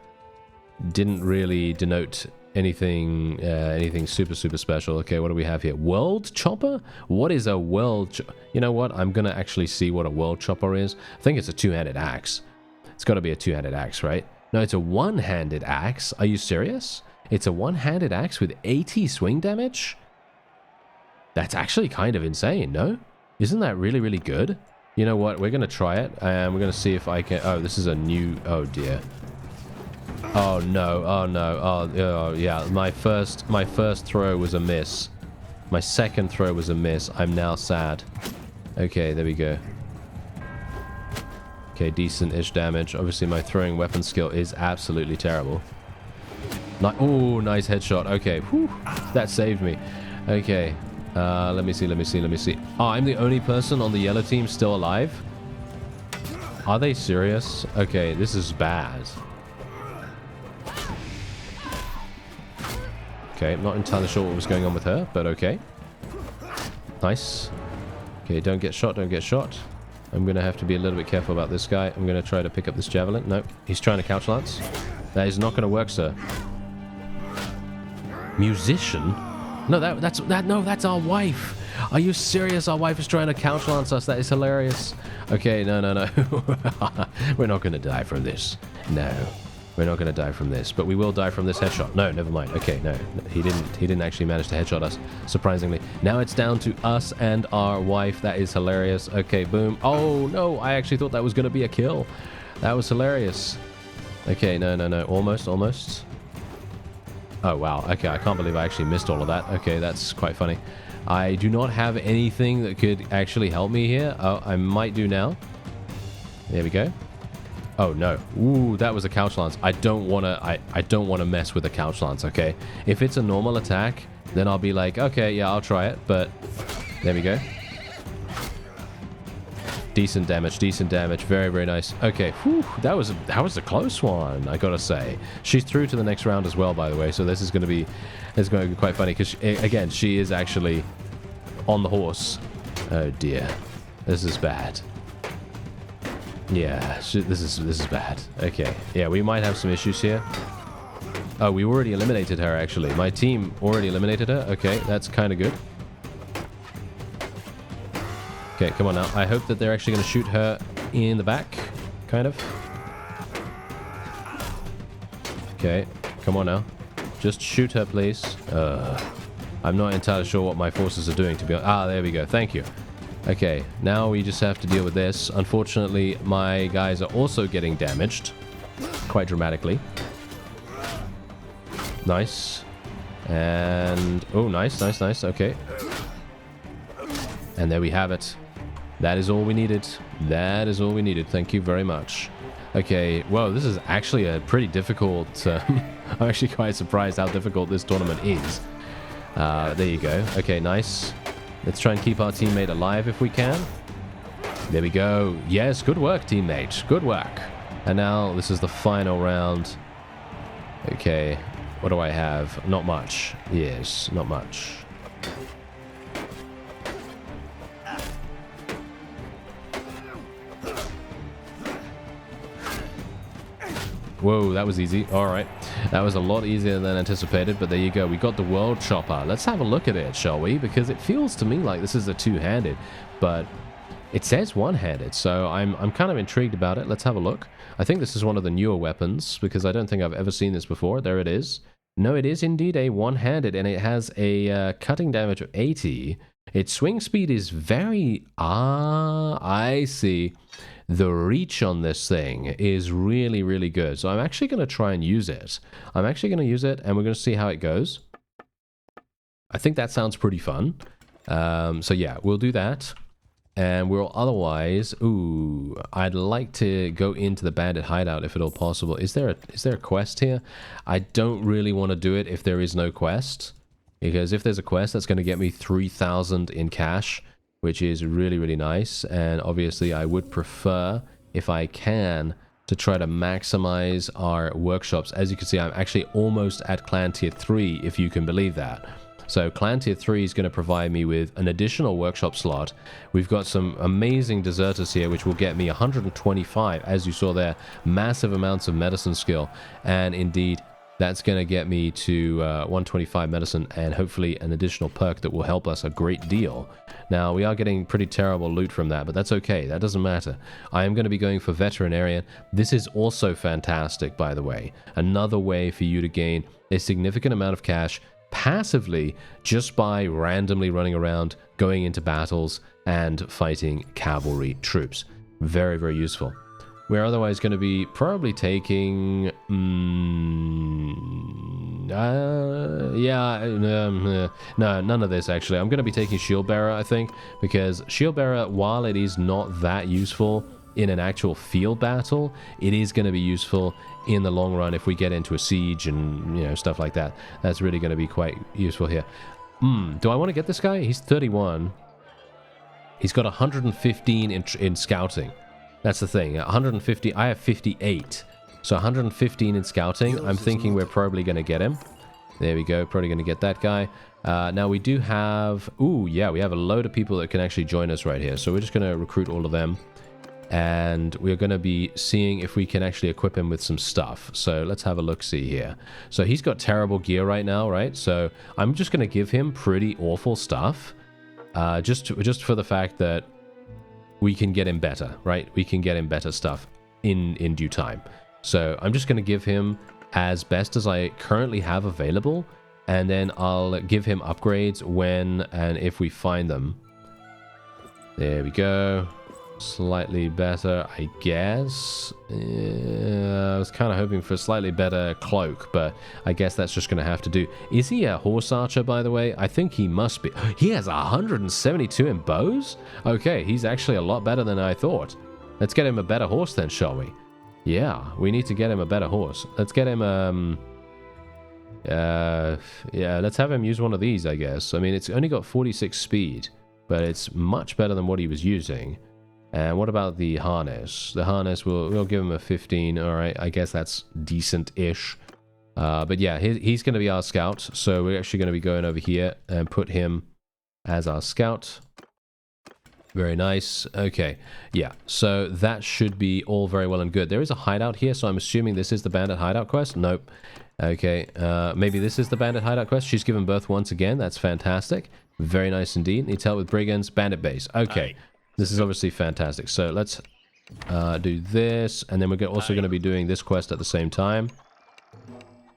didn't really denote anything super special. Okay, what do we have here? World chopper? What is a world? You know what? I'm gonna actually see what a world chopper is. I think it's a two-handed axe. It's got to be a two-handed axe, right? No, it's a one-handed axe. Are you serious? It's a one-handed axe with 80 swing damage? That's actually kind of insane, no? Isn't that really, really good? You know what? We're going to try it, and we're going to see if I can... Oh, this is a new... Oh, dear. Oh, no. Oh, no. Oh, yeah. My first throw was a miss. My second throw was a miss. I'm now sad. Okay, there we go. Okay, decent-ish damage. Obviously, my throwing weapon skill is absolutely terrible. Oh, nice headshot. Okay. Whew. That saved me. Okay. Let me see. Oh, I'm the only person on the yellow team still alive? Are they serious? Okay, this is bad. Okay, I'm not entirely sure what was going on with her, but okay. Nice. Okay, don't get shot. I'm going to have to be a little bit careful about this guy. I'm going to try to pick up this javelin. Nope, he's trying to couch lance. That is not going to work, sir. Musician? No, that's our wife. Are you serious? Our wife is trying to couch lance us. That is hilarious. Okay, no. We're not going to die from this. No. We're not going to die from this, but we will die from this headshot. No, never mind. Okay, no, he didn't actually manage to headshot us, surprisingly. Now it's down to us and our wife. That is hilarious. Okay, boom. Oh, no, I actually thought that was going to be a kill. That was hilarious. Okay, no. Almost. Oh, wow. Okay, I can't believe I actually missed all of that. Okay, that's quite funny. I do not have anything that could actually help me here. Oh, I might do now. There we go. Oh no. Ooh, that was a couch lance. I don't want to mess with a couch lance, okay? If it's a normal attack, then I'll be like, okay, yeah, I'll try it, but there we go. Decent damage. Very, very nice. Okay, whew, that was a close one, I gotta say. She's through to the next round as well, by the way, so this is going to be quite funny because again, she is actually on the horse. Oh dear. This is bad. Yeah, this is bad. Okay, yeah, we might have some issues here. Oh, we already eliminated her, actually. My team already eliminated her. Okay, that's kind of good. Okay, come on now. I hope that they're actually going to shoot her in the back, kind of. Okay, come on now. Just shoot her, please. I'm not entirely sure what my forces are doing, to be honest. Ah, there we go. Thank you. Okay, now we just have to deal with this. Unfortunately, my guys are also getting damaged quite dramatically. Nice. And... oh, nice. Okay. And there we have it. That is all we needed. Thank you very much. Okay, whoa, this is actually a pretty difficult... I'm actually quite surprised how difficult this tournament is. There you go. Okay, nice. Let's try and keep our teammate alive if we can. There we go. Yes, good work, teammate. Good work. And now this is the final round. Okay, what do I have? Not much. Yes, not much. Whoa, that was easy. All right. That was a lot easier than anticipated, but there you go. We got the world chopper. Let's have a look at it, shall we? Because it feels to me like this is a two-handed, but it says one-handed, so I'm kind of intrigued about it. Let's have a look. I think this is one of the newer weapons, because I don't think I've ever seen this before. There it is. No, it is indeed a one-handed, and it has a cutting damage of 80. Its swing speed is very... I see. The reach on this thing is really, really good. So I'm actually going to try and use it. And we're going to see how it goes. I think that sounds pretty fun. So yeah, we'll do that. And we'll otherwise... ooh, I'd like to go into the bandit hideout if at all possible. Is there a quest here? I don't really want to do it if there is no quest. Because if there's a quest, that's going to get me 3,000 in cash, which is really, really nice. And obviously, I would prefer, if I can, to try to maximize our workshops. As you can see, I'm actually almost at Clan Tier 3, if you can believe that. So Clan Tier 3 is going to provide me with an additional workshop slot. We've got some amazing deserters here, which will get me 125, as you saw there. Massive amounts of medicine skill. And indeed... that's going to get me to 125 medicine and hopefully an additional perk that will help us a great deal. Now, we are getting pretty terrible loot from that, but that's okay. That doesn't matter. I am going to be going for Veterinarian. This is also fantastic, by the way. Another way for you to gain a significant amount of cash passively just by randomly running around, going into battles, and fighting cavalry troops. Very, very useful. We're otherwise going to be probably taking... no, none of this, actually. I'm going to be taking Shield Bearer, I think, because Shield Bearer, while it is not that useful in an actual field battle, it is going to be useful in the long run if we get into a siege and, you know, stuff like that. That's really going to be quite useful here. Do I want to get this guy? He's 31. He's got 115 in scouting. That's the thing. 150. I have 58. So 115 in scouting. I'm thinking we're probably going to get him. There we go. Probably going to get that guy. Now we do have... ooh, yeah, we have a load of people that can actually join us right here. So we're just going to recruit all of them. And we're going to be seeing if we can actually equip him with some stuff. So let's have a look-see here. So he's got terrible gear right now, right? So I'm just going to give him pretty awful stuff. Just for the fact that we can get him better, right? We can get him better stuff in due time. So I'm just going to give him as best as I currently have available, and then I'll give him upgrades when and if we find them. There we go. Slightly better, I guess. I was kind of hoping for a slightly better cloak, but I guess that's just going to have to do. Is he a horse archer, by the way? I think he must be. He has 172 in bows? Okay, he's actually a lot better than I thought. Let's get him a better horse then, shall we? Yeah, we need to get him a better horse. Let's get him, yeah, let's have him use one of these, I guess. I mean, it's only got 46 speed, but it's much better than what he was using. And what about the harness? The harness, we'll give him a 15. All right, I guess that's decent-ish. But yeah, he's going to be our scout. So we're actually going to be going over here and put him as our scout. Very nice. Okay, yeah. So that should be all very well and good. There is a hideout here, so I'm assuming this is the bandit hideout quest. Nope. Okay, maybe this is the bandit hideout quest. She's given birth once again. That's fantastic. Very nice indeed. Needs help with brigands. Bandit base. Okay. This is obviously fantastic. So let's do this, and then we're also going to be doing this quest at the same time.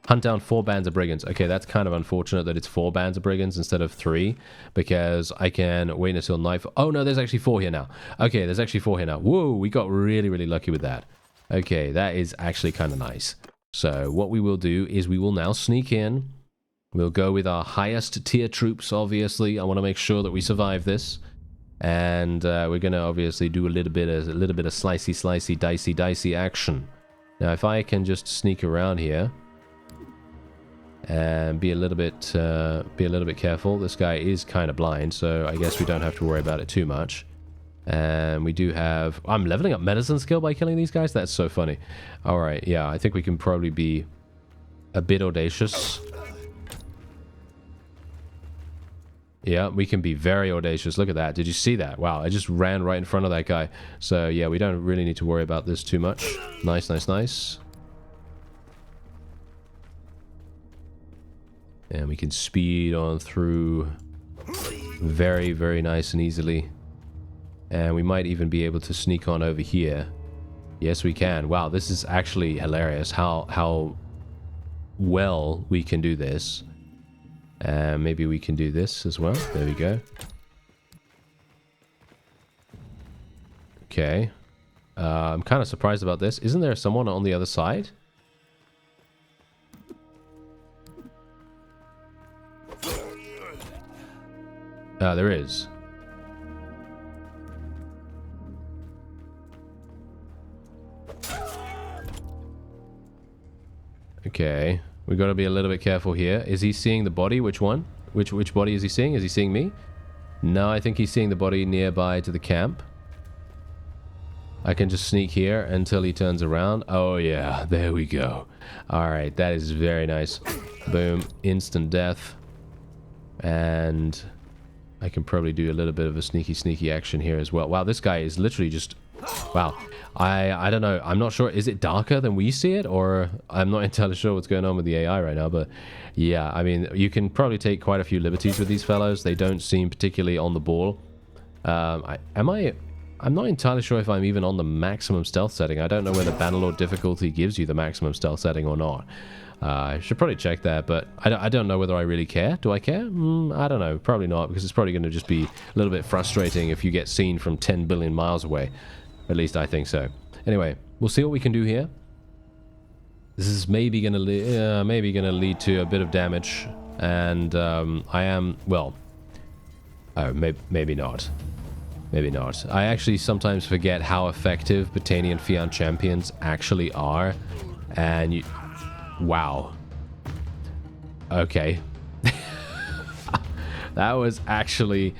Hunt down 4 bands of brigands. Okay, that's kind of unfortunate that it's 4 bands of brigands instead of 3, because I can wait until night. Oh no, there's actually 4 here now. Okay, there's actually 4 here now. Whoa, we got really, really lucky with that. Okay, that is actually kind of nice. So what we will do is we will now sneak in. We'll go with our highest tier troops, obviously. I want to make sure that we survive this. And we're going to obviously do a little bit of slicey, dicey action. Now, if I can just sneak around here and be a little bit careful. This guy is kind of blind, so I guess we don't have to worry about it too much. And we do have... I'm leveling up medicine skill by killing these guys? That's so funny. All right, yeah, I think we can probably be a bit audacious. Yeah, we can be very audacious. Look at that. Did you see that? Wow, I just ran right in front of that guy. So, yeah, we don't really need to worry about this too much. Nice, nice, nice. And we can speed on through very, very nice and easily. And we might even be able to sneak on over here. Yes, we can. Wow, this is actually hilarious how well we can do this. And maybe we can do this as well. There we go. Okay. I'm kind of surprised about this. Isn't there someone on the other side? There is. Okay. We've got to be a little bit careful here. Is he seeing the body? Which one? Which body is he seeing? Is he seeing me? No, I think he's seeing the body nearby to the camp. I can just sneak here until he turns around. Oh yeah, there we go. Alright, that is very nice. Boom. Instant death. And I can probably do a little bit of a sneaky action here as well. Wow, this guy is literally just... Wow. I don't know. I'm not sure. Is it darker than we see it? Or I'm not entirely sure what's going on with the AI right now. But yeah, I mean, you can probably take quite a few liberties with these fellows. They don't seem particularly on the ball. I'm not entirely sure if I'm even on the maximum stealth setting. I don't know whether Bannerlord difficulty gives you the maximum stealth setting or not. I should probably check that, but I don't know whether I really care. Do I care? I don't know. Probably not, because it's probably going to just be a little bit frustrating if you get seen from 10 billion miles away. At least I think so. Anyway, we'll see what we can do here. This is maybe going to lead to a bit of damage, and I am, well, oh, maybe not. Maybe not. I actually sometimes forget how effective Botanian Fian champions actually are, and you... Wow. Okay. That was actually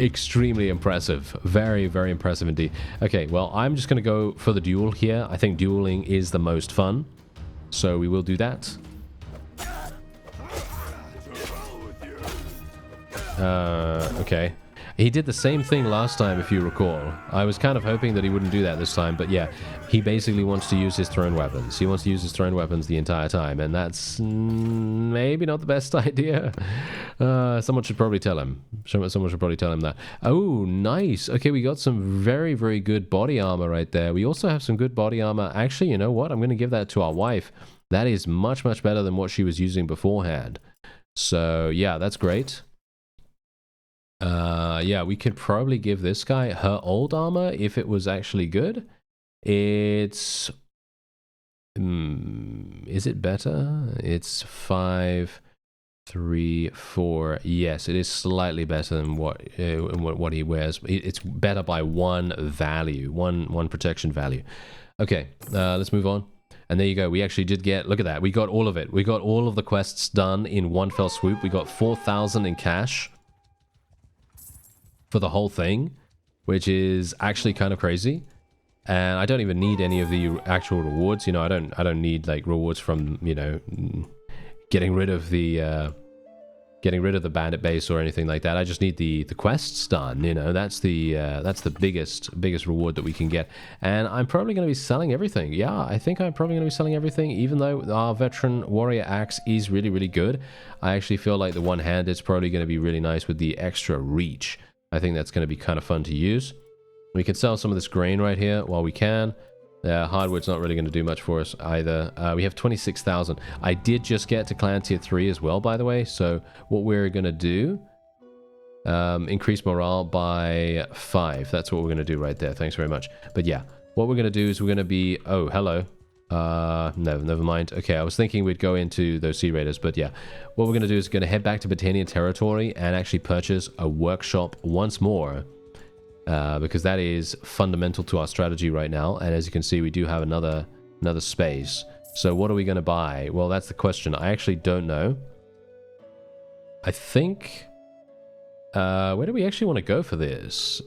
extremely impressive. Very, very impressive indeed. Okay, well, I'm just going to go for the duel here. I think dueling is the most fun. So we will do that. Okay. He did the same thing last time, if you recall. I was kind of hoping that he wouldn't do that this time, but yeah, he basically wants to use his thrown weapons. He wants to use his thrown weapons the entire time, and that's maybe not the best idea. Someone should probably tell him. Someone should probably tell him that. Oh, nice. Okay, we got some very, very good body armor right there. We also have some good body armor. Actually, you know what? I'm going to give that to our wife. That is much, much better than what she was using beforehand. So, yeah, that's great. Yeah, we could probably give this guy her old armor if it was actually good. It's... is it better? It's 5, 3, 4. Yes, it is slightly better than what he wears. It's better by 1 value, one protection value. Okay, let's move on. And there you go. We actually did get, look at that. We got all of it. We got all of the quests done in one fell swoop. We got 4,000 in cash for the whole thing, which is actually kind of crazy. And I don't even need any of the actual rewards. You know, I don't need like rewards from, you know, getting rid of the bandit base or anything like that. I just need the quests done. You know, that's the biggest reward that we can get. And I'm probably going to be selling everything. Yeah, I think I'm probably going to be selling everything, even though our veteran warrior axe is really, really good. I actually feel like the one hand is probably going to be really nice with the extra reach. I think that's going to be kind of fun to use. We can sell some of this grain right here while we can. Hardwood's not really going to do much for us either. We have 26,000. I did just get to clan tier 3 as well, by the way. So what we're going to do, increase morale by 5. That's what we're going to do right there. Thanks very much. But yeah, what we're going to do is we're going to be... Oh, hello. No, never mind. Okay, I was thinking we'd go into those Sea Raiders, but yeah. What we're going to do is going to head back to Britannian territory and actually purchase a workshop once more. Because that is fundamental to our strategy right now. And as you can see, we do have another space. So what are we going to buy? Well, that's the question. I actually don't know. I think... where do we actually want to go for this?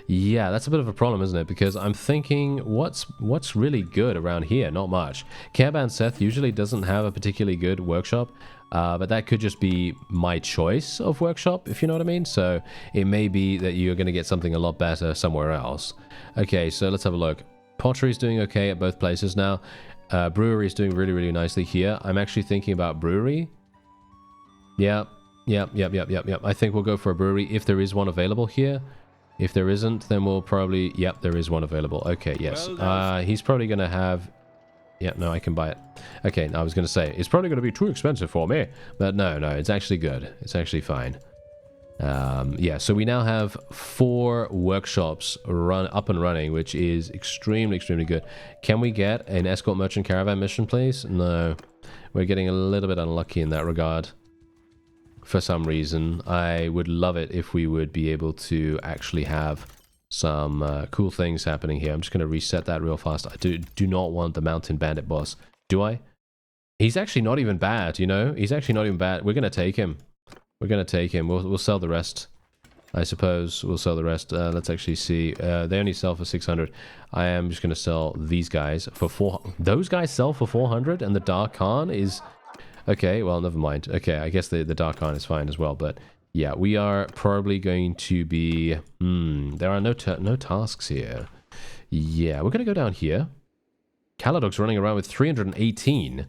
Yeah, that's a bit of a problem, isn't it? Because I'm thinking, what's really good around here? Not much. Caravan Seth usually doesn't have a particularly good workshop. But that could just be my choice of workshop, if you know what I mean. So it may be that you're going to get something a lot better somewhere else. Okay, so let's have a look. Pottery's doing okay at both places now. Brewery's doing really, really nicely here. I'm actually thinking about brewery. Yep. I think we'll go for a brewery if there is one available here. If there isn't, then we'll probably... Yep, there is one available. Okay, yes. He's probably going to have... Yeah, no, I can buy it. Okay, I was going to say, it's probably going to be too expensive for me. But no, it's actually good. It's actually fine. Yeah, so we now have 4 workshops up and running, which is extremely, extremely good. Can we get an escort merchant caravan mission, please? No. We're getting a little bit unlucky in that regard. For some reason. I would love it if we would be able to actually have... some cool things happening here. I'm just going to reset that real fast. I do not want the mountain bandit boss. Do I? He's actually not even bad, you know? He's actually not even bad. We're going to take him. We're going to take him. We'll sell the rest. I suppose we'll sell the rest. Let's actually see. They only sell for 600. I am just going to sell these guys for 400. Those guys sell for 400 and the Dark Khan is... Okay, well, never mind. Okay, I guess the Dark Khan is fine as well, but... Yeah, we are probably going to be... there are no tasks here. Yeah, we're going to go down here. Caladog's running around with 318.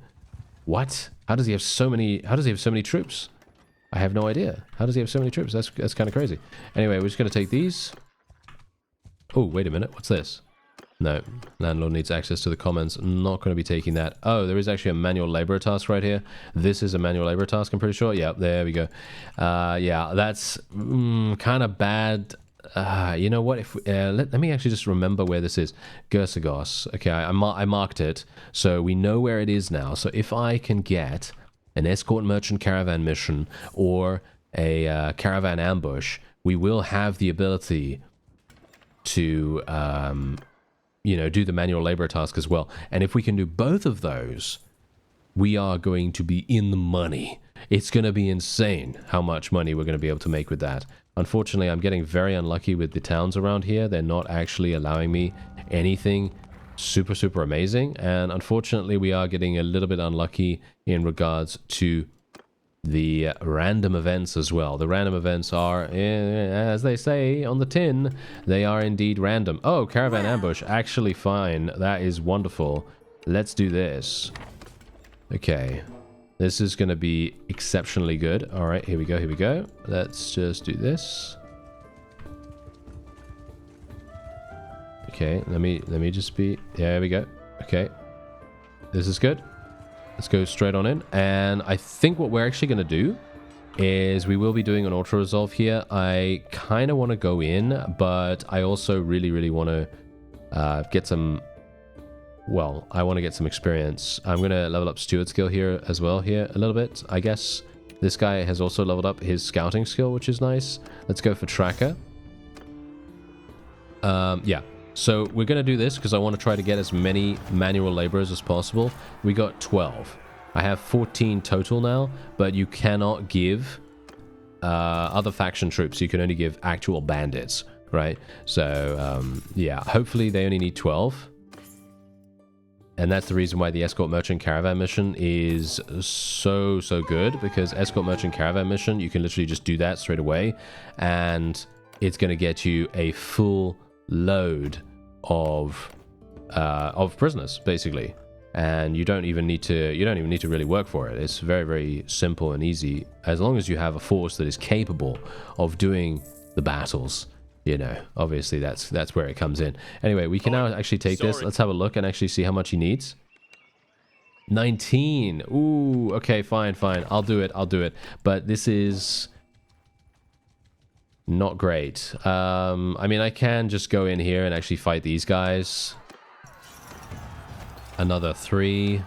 What? How does he have so many... How does he have so many troops? I have no idea. How does he have so many troops? That's kind of crazy. Anyway, we're just going to take these. Oh, wait a minute. What's this? No, landlord needs access to the commons. Not going to be taking that. Oh, there is actually a manual labor task right here. This is a manual labor task, I'm pretty sure. Yeah, there we go. Yeah, that's kind of bad. You know what? If let me actually just remember where this is. Gersagos. Okay, I marked it, so we know where it is now. So if I can get an escort merchant caravan mission or a caravan ambush, we will have the ability to... you know, do the manual labor task as well. And if we can do both of those, we are going to be in the money. It's going to be insane how much money we're going to be able to make with that. Unfortunately, I'm getting very unlucky with the towns around here. They're not actually allowing me anything super, super amazing. And unfortunately, we are getting a little bit unlucky in regards to the random events as well. The random events are, as they say on the tin, they are indeed random. Oh, caravan ambush, actually fine. That is wonderful. Let's do this. Okay, this is going to be exceptionally good. All right, here we go, here we go. Let's just do this. Okay, let me just be, there we go. Okay, this is good. Let's go straight on in. And I think what we're actually going to do is we will be doing an auto resolve here. I kind of want to go in, but I also really want to get some, well, I want to get some experience. I'm going to level up steward skill here as well here a little bit, I guess. This guy has also leveled up his scouting skill, which is nice. Let's go for tracker. Yeah. So we're going to do this because I want to try to get as many manual laborers as possible. We got 12. I have 14 total now, but you cannot give other faction troops. You can only give actual bandits, right? So, yeah, hopefully they only need 12. And that's the reason why the Escort Merchant Caravan mission is so good, because Escort Merchant Caravan mission, you can literally just do that straight away, and it's going to get you a full load of prisoners, basically, and you don't even need to really work for it. It's very simple and easy, as long as you have a force that is capable of doing the battles. You know, obviously that's where it comes in. Anyway, we can now actually take this. Let's have a look and actually see how much he needs. 19. Ooh, okay, fine. I'll do it. But this is not great. I mean, I can just go in here and actually fight these guys. Another 3.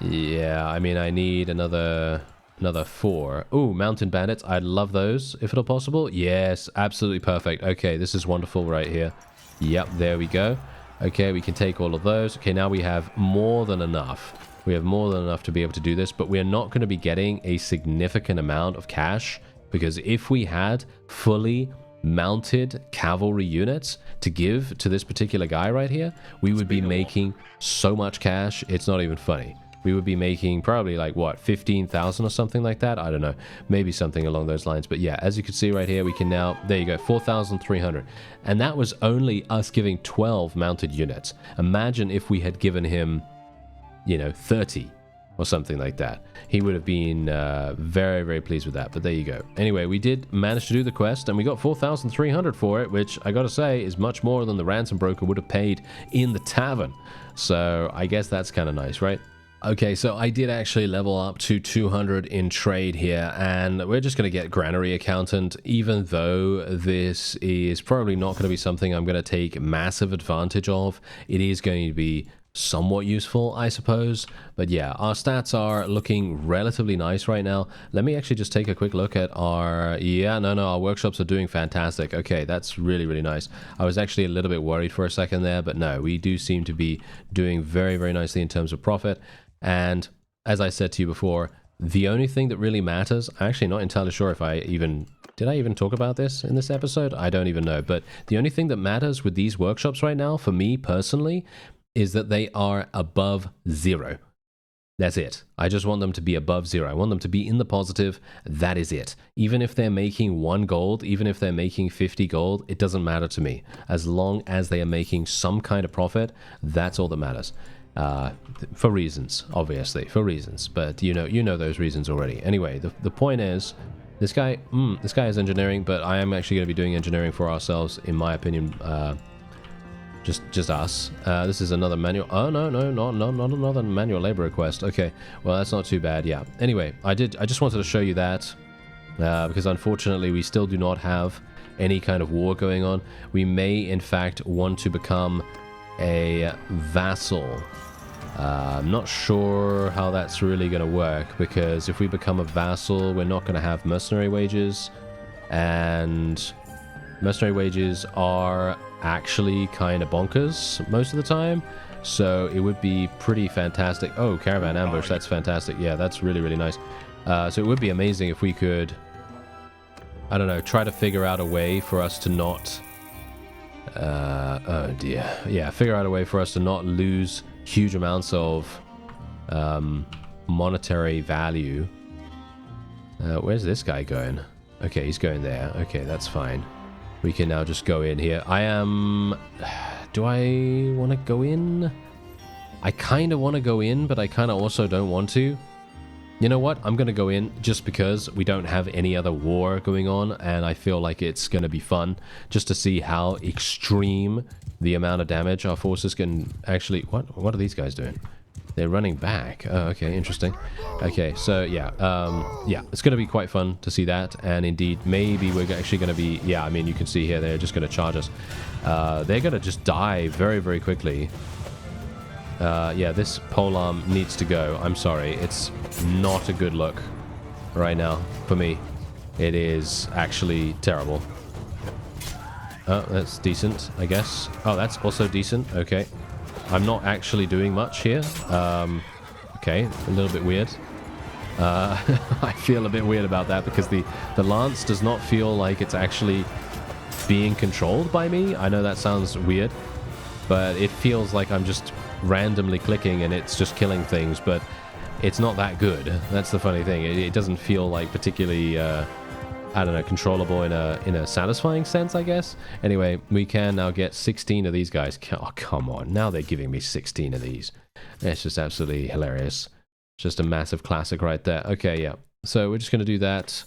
Yeah, I mean, I need another 4. Ooh, mountain bandits. I'd love those if at all possible. Yes, absolutely perfect. Okay, this is wonderful right here. Yep, there we go. Okay, we can take all of those. Okay, now we have more than enough. We have more than enough to be able to do this, but we're not going to be getting a significant amount of cash, because if we had fully mounted cavalry units to give to this particular guy right here, we would be making so much cash, it's not even funny. We would be making probably like, what, 15,000 or something like that? I don't know. Maybe something along those lines. But yeah, as you can see right here, we can now, there you go, 4,300. And that was only us giving 12 mounted units. Imagine if we had given him, you know, 30 or something like that. He would have been very pleased with that. But there you go. Anyway, we did manage to do the quest, and we got 4,300 for it, which I gotta say is much more than the ransom broker would have paid in the tavern. So I guess that's kind of nice, right? Okay, so I did actually level up to 200 in trade here, and we're just going to get Granary Accountant, even though this is probably not going to be something I'm going to take massive advantage of. It is going to be somewhat useful, I suppose. But yeah, our stats are looking relatively nice right now. Let me actually just take a quick look at our... Yeah, no, our workshops are doing fantastic. Okay, that's really nice. I was actually a little bit worried for a second there, but no, we do seem to be doing very nicely in terms of profit. And as I said to you before, the only thing that really matters, I'm actually not entirely sure if did I even talk about this in this episode? I don't even know. But the only thing that matters with these workshops right now, for me personally, is that they are above 0. That's it. I just want them to be above 0. I want them to be in the positive. That is it. Even if they're making 1 gold, even if they're making 50 gold, it doesn't matter to me. As long as they are making some kind of profit, that's all that matters. For reasons, obviously, but you know those reasons already. Anyway, the point is, this guy is engineering, but I am actually going to be doing engineering for ourselves, in my opinion. Just us. This is another manual. Oh no, not another manual labor request. Okay, well that's not too bad. Yeah. Anyway, I just wanted to show you that because unfortunately we still do not have any kind of war going on. We may in fact want to become a vassal. I'm not sure how that's really going to work, because if we become a vassal, we're not going to have mercenary wages, and mercenary wages are actually kind of bonkers most of the time, so it would be pretty fantastic. Oh, caravan ambush, that's fantastic. Yeah, that's really nice. So it would be amazing if we could, I don't know, try to figure out a way for us to not oh dear. Yeah, figure out a way for us to not lose huge amounts of monetary value Where's this guy going? Okay, he's going there. Okay, that's fine. We can now just go in here. I am... Do I want to go in? I kind of want to go in, but I kind of also don't want to. You know what? I'm going to go in just because we don't have any other war going on, and I feel like it's going to be fun just to see how extreme the amount of damage our forces can actually... What are these guys doing? They're running back. Oh, okay, interesting. Okay, so yeah, yeah, it's going to be quite fun to see that, and indeed, maybe we're actually going to be... Yeah, I mean, you can see here, they're just going to charge us. They're going to just die very, very quickly. Yeah, this polearm needs to go. I'm sorry, it's not a good look right now for me. It is actually terrible. Oh, that's decent, I guess. Oh, that's also decent. Okay. I'm not actually doing much here. Okay, a little bit weird. I feel a bit weird about that because the lance does not feel like it's actually being controlled by me. I know that sounds weird, but it feels like I'm just randomly clicking and it's just killing things, but it's not that good. That's the funny thing. It doesn't feel like particularly... I don't know, controllable in a satisfying sense, I guess. Anyway, we can now get 16 of these guys. Oh, come on. Now they're giving me 16 of these. It's just absolutely hilarious. Just a massive classic right there. Okay, yeah. So we're just going to do that.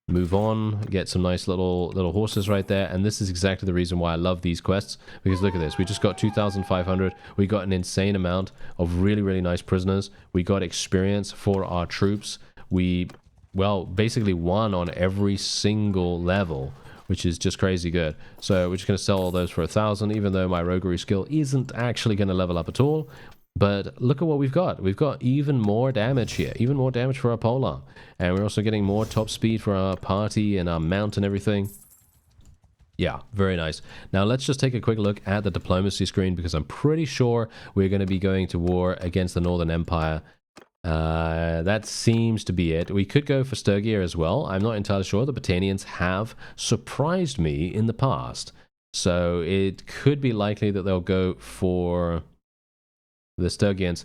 Move on. Get some nice little horses right there. And this is exactly the reason why I love these quests. Because look at this. We just got 2,500. We got an insane amount of really, really nice prisoners. We got experience for our troops. We... well, basically one on every single level, which is just crazy good. So we're just going to sell all those for 1,000, even though my roguery skill isn't actually going to level up at all. But look at what we've got. We've got even more damage here, even more damage for our polar. And we're also getting more top speed for our party and our mount and everything. Yeah, very nice. Now let's just take a quick look at the diplomacy screen, because I'm pretty sure we're going to be going to war against the Northern Empire. That seems to be it. We could go for Sturgia as well. I'm not entirely sure. The Britannians have surprised me in the past. So it could be likely that they'll go for the Sturgians.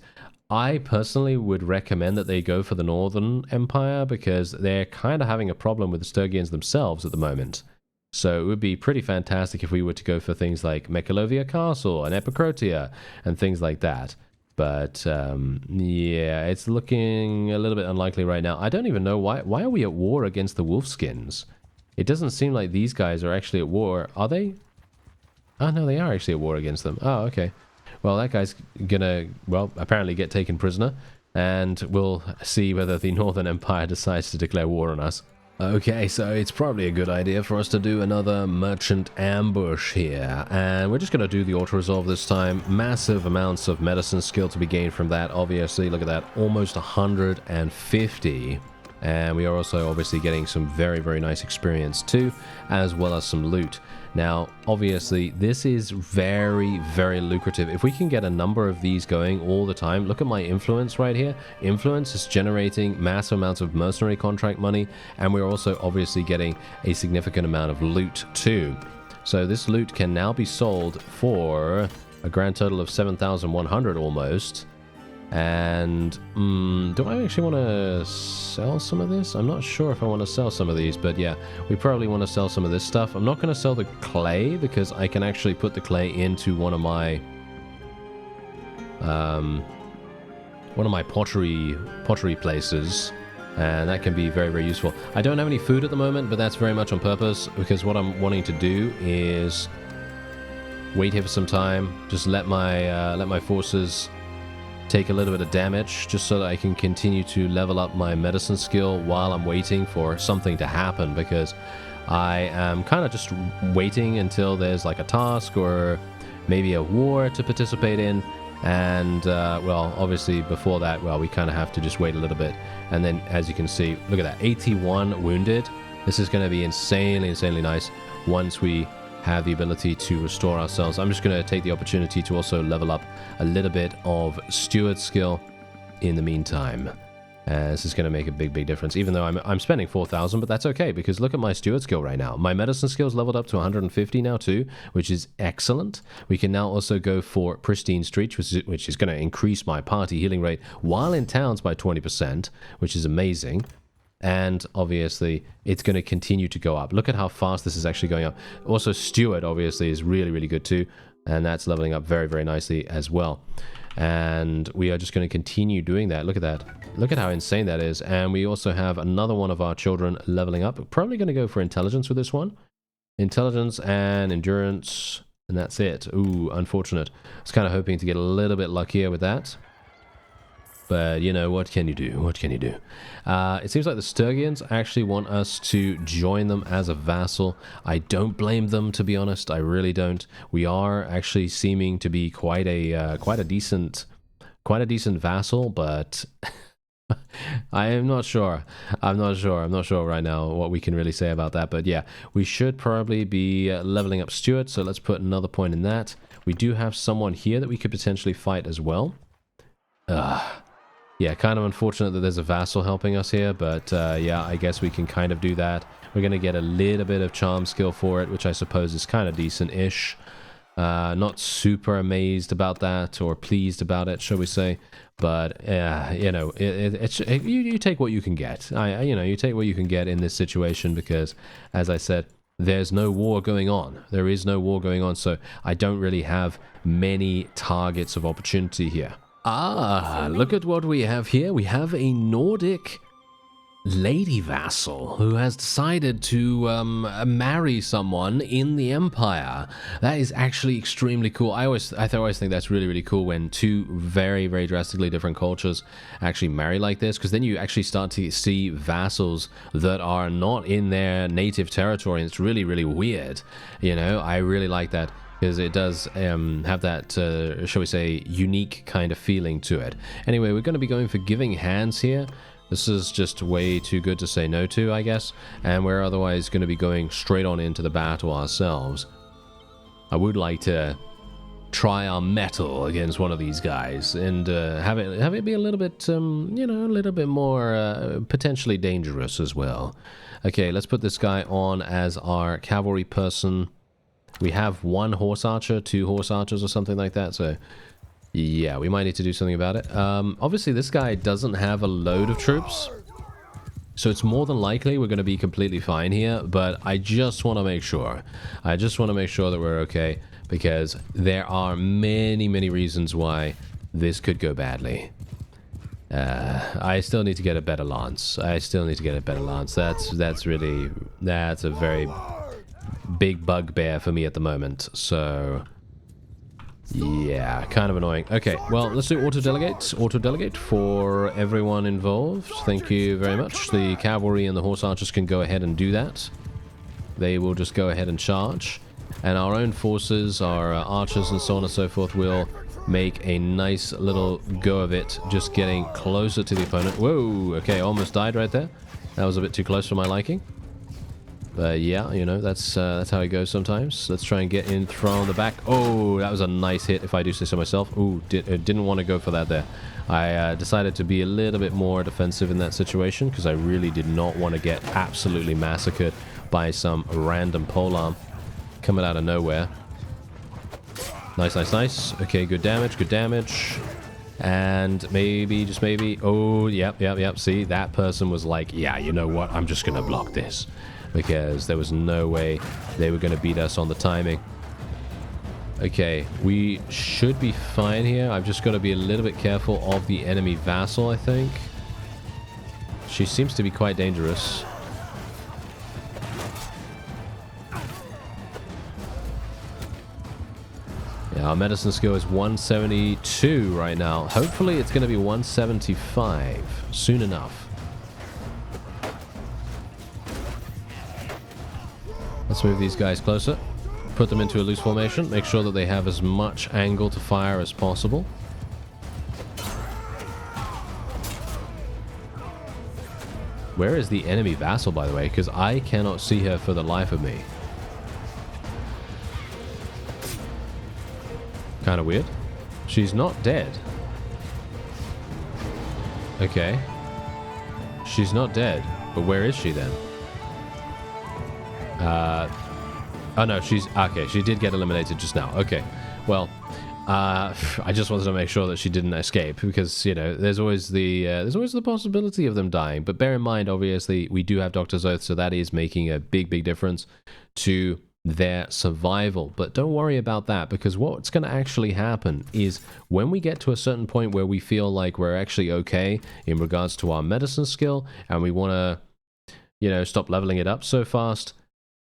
I personally would recommend that they go for the Northern Empire because they're kind of having a problem with the Sturgians themselves at the moment. So it would be pretty fantastic if we were to go for things like Mekalovia Castle and Epicrotia and things like that. But, yeah, it's looking a little bit unlikely right now. I don't even know why are we at war against the Wolfskins? It doesn't seem like these guys are actually at war. Are they? Oh, no, they are actually at war against them. Oh, okay. Well, that guy's gonna, well, apparently get taken prisoner. And we'll see whether the Northern Empire decides to declare war on us. Okay, so it's probably a good idea for us to do another merchant ambush here. And we're just going to do the auto-resolve this time. Massive amounts of medicine skill to be gained from that, obviously. Look at that, almost 150. And we are also obviously getting some very, very nice experience too, as well as some loot. Now, obviously, this is very, very lucrative. If we can get a number of these going all the time, look at my influence right here. Influence is generating massive amounts of mercenary contract money, and we're also obviously getting a significant amount of loot too. So this loot can now be sold for a grand total of 7,100 almost. And do I actually want to sell some of this? I'm not sure if I want to sell some of these, but yeah, we probably want to sell some of this stuff. I'm not going to sell the clay because I can actually put the clay into one of my pottery places, and that can be very, very useful. I don't have any food at the moment, but that's very much on purpose because what I'm wanting to do is wait here for some time, just let my forces take a little bit of damage just so that I can continue to level up my medicine skill while I'm waiting for something to happen, because I am kind of just waiting until there's like a task or maybe a war to participate in. And well, obviously before that, well, we kind of have to just wait a little bit. And then as you can see, look at that, 81 wounded. This is going to be insanely nice once we have the ability to restore ourselves. I'm just going to take the opportunity to also level up a little bit of steward skill in the meantime. This is going to make a big difference, even though I'm spending 4,000, but that's okay, because look at my steward skill right now. My medicine skill's leveled up to 150 now too, which is excellent. We can now also go for pristine streak, which is going to increase my party healing rate while in towns by 20%, which is amazing. and obviously it's going to continue to go up. Look at how fast this is actually going up. Also, Steward obviously is really, really good too, and that's leveling up very, very nicely as well. And we are just going to continue doing that. Look at that. Look at how insane that is. And we also have another one of our children leveling up. Probably going to go for intelligence with this one. Intelligence and endurance, and that's it. Ooh, unfortunate. I was kind of hoping to get a little bit luckier with that. But, you know, what can you do? What can you do? It seems like the Sturgians actually want us to join them as a vassal. I don't blame them, to be honest. I really don't. We are actually seeming to be quite a decent vassal, but I am not sure. I'm not sure right now what we can really say about that. But yeah, we should probably be leveling up Stuart. So let's put another point in that. We do have someone here that we could potentially fight as well. Yeah, kind of unfortunate that there's a vassal helping us here, but yeah, I guess we can kind of do that. We're going to get a little bit of charm skill for it, which I suppose is kind of decent-ish. Not super amazed about that, or pleased about it, shall we say. But, you know, you take what you can get. You know, you take what you can get in this situation because, as I said, there's no war going on. There is no war going on, so I don't really have many targets of opportunity here. Ah, look at what we have here. We have a Nordic lady vassal who has decided to marry someone in the Empire. That is actually extremely cool. I always think that's really, really cool when two very, very drastically different cultures actually marry like this, because then you actually start to see vassals that are not in their native territory, and it's really, really weird. You know, I really like that, because it does have that, shall we say, unique kind of feeling to it. Anyway, we're going to be going for giving hands here. This is just way too good to say no to, I guess. And we're otherwise going to be going straight on into the battle ourselves. I would like to try our mettle against one of these guys and have it be a little bit, you know, a little bit more potentially dangerous as well. Okay, let's put this guy on as our cavalry person. We have one horse archer, two horse archers or something like that, so yeah, we might need to do something about it. Obviously, this guy doesn't have a load of troops, so it's more than likely we're going to be completely fine here, but I just want to make sure. I just want to make sure that we're okay, because there are many, many reasons why this could go badly. I still need to get a better lance. That's a very big bugbear for me at the moment, so yeah, kind of annoying. Okay, well, let's do auto-delegate for everyone involved. Thank you very much. The cavalry and the horse archers can go ahead and do that. They will just go ahead and charge, and our own forces, our archers and so on and so forth, will make a nice little go of it, just getting closer to the opponent. Whoa, okay, almost died right there. That was a bit too close for my liking. But yeah, you know, that's how it goes sometimes. Let's try and get in from the back. Oh, that was a nice hit, if I do say so myself. Ooh, didn't want to go for that there. I decided to be a little bit more defensive in that situation, because I really did not want to get absolutely massacred by some random polearm coming out of nowhere. Nice, nice, nice. Okay, good damage, good damage. And maybe, just maybe... Oh, yep. See, that person was like, yeah, you know what? I'm just going to block this, because there was no way they were going to beat us on the timing. Okay, we should be fine here. I've just got to be a little bit careful of the enemy vassal, I think. She seems to be quite dangerous. Yeah, our medicine skill is 172 right now. Hopefully it's going to be 175 soon enough. Let's move these guys closer. Put them into a loose formation. Make sure that they have as much angle to fire as possible. Where is the enemy vassal, by the way? Because I cannot see her for the life of me. Kind of weird. She's not dead. Okay. She's not dead. But where is she then? Oh no, she's... Okay, she did get eliminated just now. Okay. Well, I just wanted to make sure that she didn't escape because, you know, there's always the possibility of them dying. But bear in mind, obviously, we do have Doctor's Oath, so that is making a big difference to their survival. But don't worry about that, because what's going to actually happen is when we get to a certain point where we feel like we're actually okay in regards to our medicine skill and we want to, you know, stop leveling it up so fast,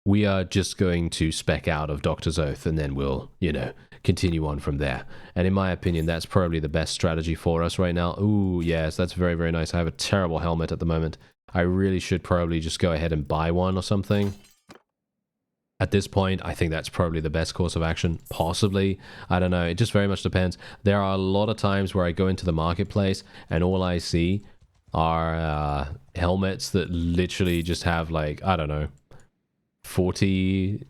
we are just going to spec out of Doctor's Oath, and then we'll, you know, continue on from there. And in my opinion, that's probably the best strategy for us right now. Ooh, yes, that's very nice. I have a terrible helmet at the moment. I really should probably just go ahead and buy one or something. At this point, I think that's probably the best course of action, possibly. I don't know, it just very much depends. There are a lot of times where I go into the marketplace and all I see are helmets that literally just have, like, I don't know, 40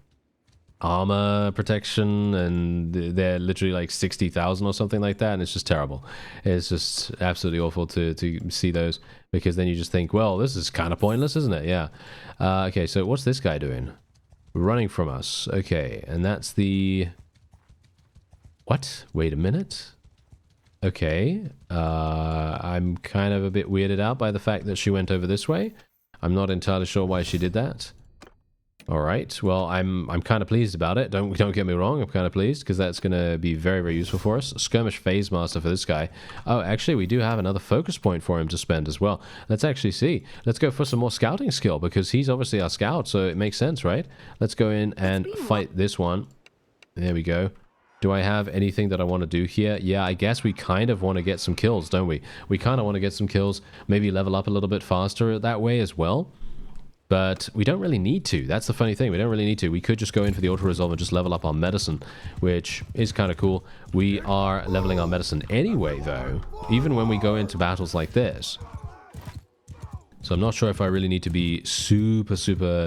armor protection, and they're literally like 60,000 or something like that, and it's just terrible. It's just absolutely awful to see those, because then you just think, well, this is kind of pointless, isn't it? Yeah. Okay, so what's this guy doing? Running from us. Okay, and that's the... What? Wait a minute. Okay. I'm kind of a bit weirded out by the fact that she went over this way. I'm not entirely sure why she did that. All right. Well, I'm kind of pleased about it. Don't get me wrong. I'm kind of pleased because that's going to be very useful for us. Skirmish Phase Master for this guy. Oh, actually, we do have another focus point for him to spend as well. Let's actually see. Let's go for some more scouting skill because he's obviously our scout, so it makes sense, right? Let's go in and fight this one. There we go. Do I have anything that I want to do here? Yeah, I guess we kind of want to get some kills, don't we? We kind of want to get some kills, maybe level up a little bit faster that way as well. But we don't really need to. That's the funny thing. We don't really need to. We could just go in for the auto-resolve and just level up our medicine, which is kind of cool. We are leveling our medicine anyway, though, even when we go into battles like this. So I'm not sure if I really need to be super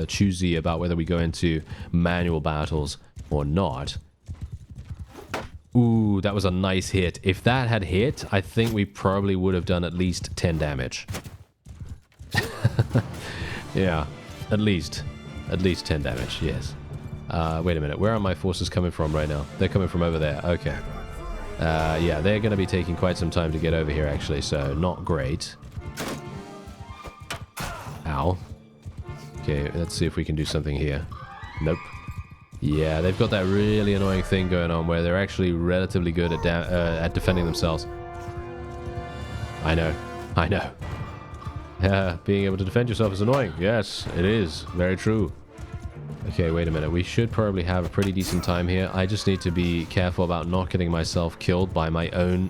choosy about whether we go into manual battles or not. Ooh, that was a nice hit. If that had hit, I think we probably would have done at least 10 damage. Yeah, at least 10 damage, yes. Wait a minute, where are my forces coming from right now? They're coming from over there, okay. Yeah, they're going to be taking quite some time to get over here, actually, so not great. Ow. Okay, let's see if we can do something here. Nope. Yeah, they've got that really annoying thing going on where they're actually relatively good at defending themselves. I know. Being able to defend yourself is annoying. Yes, it is. Very true. Okay, wait a minute. We should probably have a pretty decent time here. I just need to be careful about not getting myself killed by my own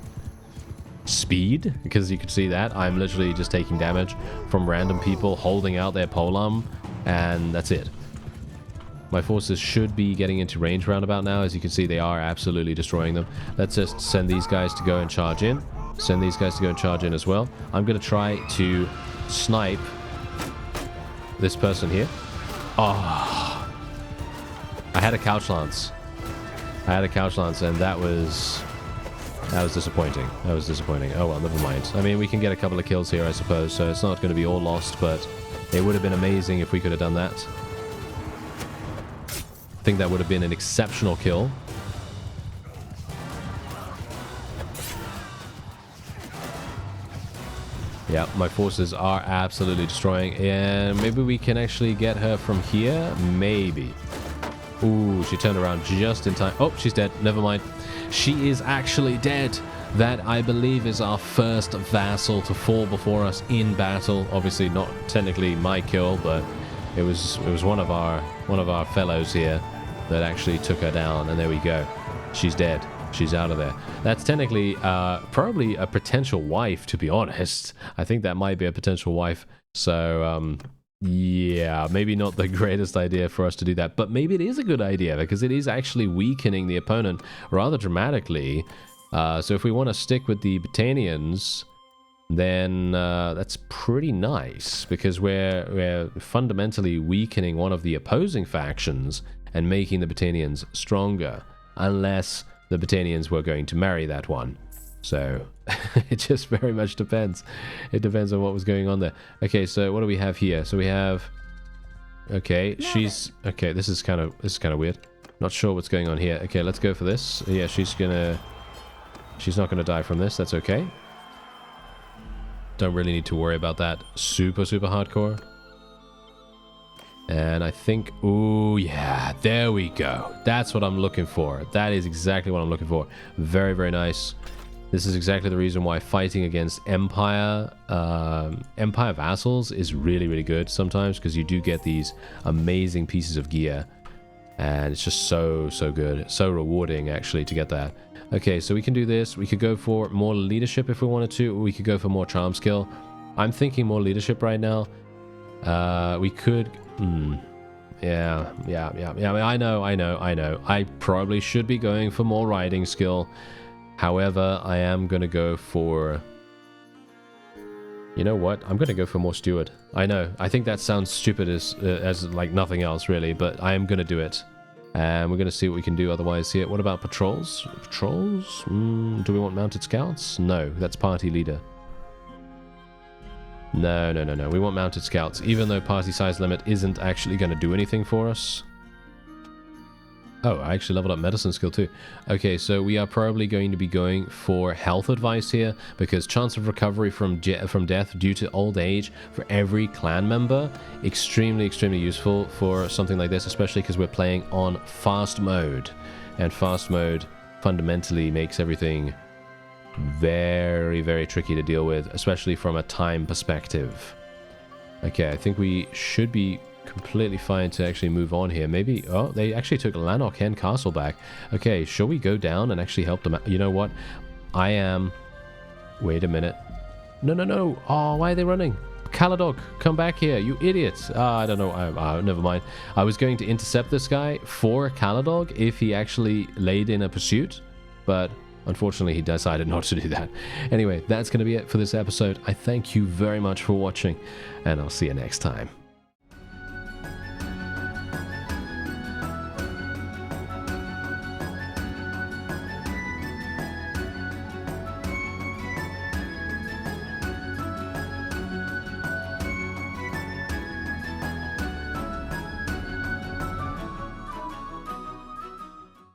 speed, because you can see that. I'm literally just taking damage from random people holding out their polearm, and that's it. My forces should be getting into range roundabout now. As you can see, they are absolutely destroying them. Let's just send these guys to go and charge in. Send these guys to go and charge in as well. I'm going to try to snipe this person here. Oh, I had a couch lance. And that was disappointing. Oh well, never mind. I mean, we can get a couple of kills here, I suppose, so it's not going to be all lost, but it would have been amazing if we could have done that. I think that would have been an exceptional kill. Yeah, my forces are absolutely destroying, and maybe we can actually get her from here. Maybe. Ooh, she turned around just in time. Oh, she's dead. Never mind. She is actually dead. That, I believe, is our first vassal to fall before us in battle. Obviously, not technically my kill, but it was one of our fellows here that actually took her down, and there we go. She's dead. She's out of there. That's technically probably a potential wife, to be honest. I think that might be a potential wife. So, yeah, maybe not the greatest idea for us to do that. But maybe it is a good idea, because it is actually weakening the opponent rather dramatically. So if we want to stick with the Britannians, then that's pretty nice, because we're fundamentally weakening one of the opposing factions and making the Britannians stronger. Unless the Britannians were going to marry that one. So it just very much depends. It depends on what was going on there. Okay, so what do we have here? So we have... Okay, she's... Okay, this is kind of weird. Not sure what's going on here. Okay, let's go for this. Yeah, she's gonna She's not going to die from this. That's okay. Don't really need to worry about that super hardcore. And I think... Ooh, yeah. There we go. That's what I'm looking for. That is exactly what I'm looking for. Very, very nice. This is exactly the reason why fighting against Empire vassals is really, really good sometimes, because you do get these amazing pieces of gear. And it's just so good. So rewarding, actually, to get that. Okay, so we can do this. We could go for more leadership if we wanted to. Or we could go for more charm skill. I'm thinking more leadership right now. We could... Yeah. I know. I probably should be going for more riding skill. However, I am going to go for... You know what? I'm going to go for more steward. I know. I think that sounds stupid as like nothing else, really. But I am going to do it. And we're going to see what we can do otherwise here. What about patrols? Patrols? Do we want mounted scouts? No, that's party leader. No. We want mounted scouts. Even though party size limit isn't actually going to do anything for us. Oh, I actually leveled up medicine skill too. Okay, so we are probably going to be going for health advice here, because chance of recovery from death due to old age for every clan member, extremely useful for something like this, especially because we're playing on fast mode. And fast mode fundamentally makes everything very tricky to deal with, especially from a time perspective. Okay, I think we should be completely fine to actually move on here. Maybe... Oh, they actually took Lanark Hen Castle back. Okay, shall we go down and actually help them out? You know what? I am... Wait a minute. No. Oh, why are they running? Caladog, come back here, you idiots. I don't know. Never mind. I was going to intercept this guy for Caladog if he actually laid in a pursuit, but unfortunately he decided not to do that. Anyway, that's going to be it for this episode. I thank you very much for watching, and I'll see you next time.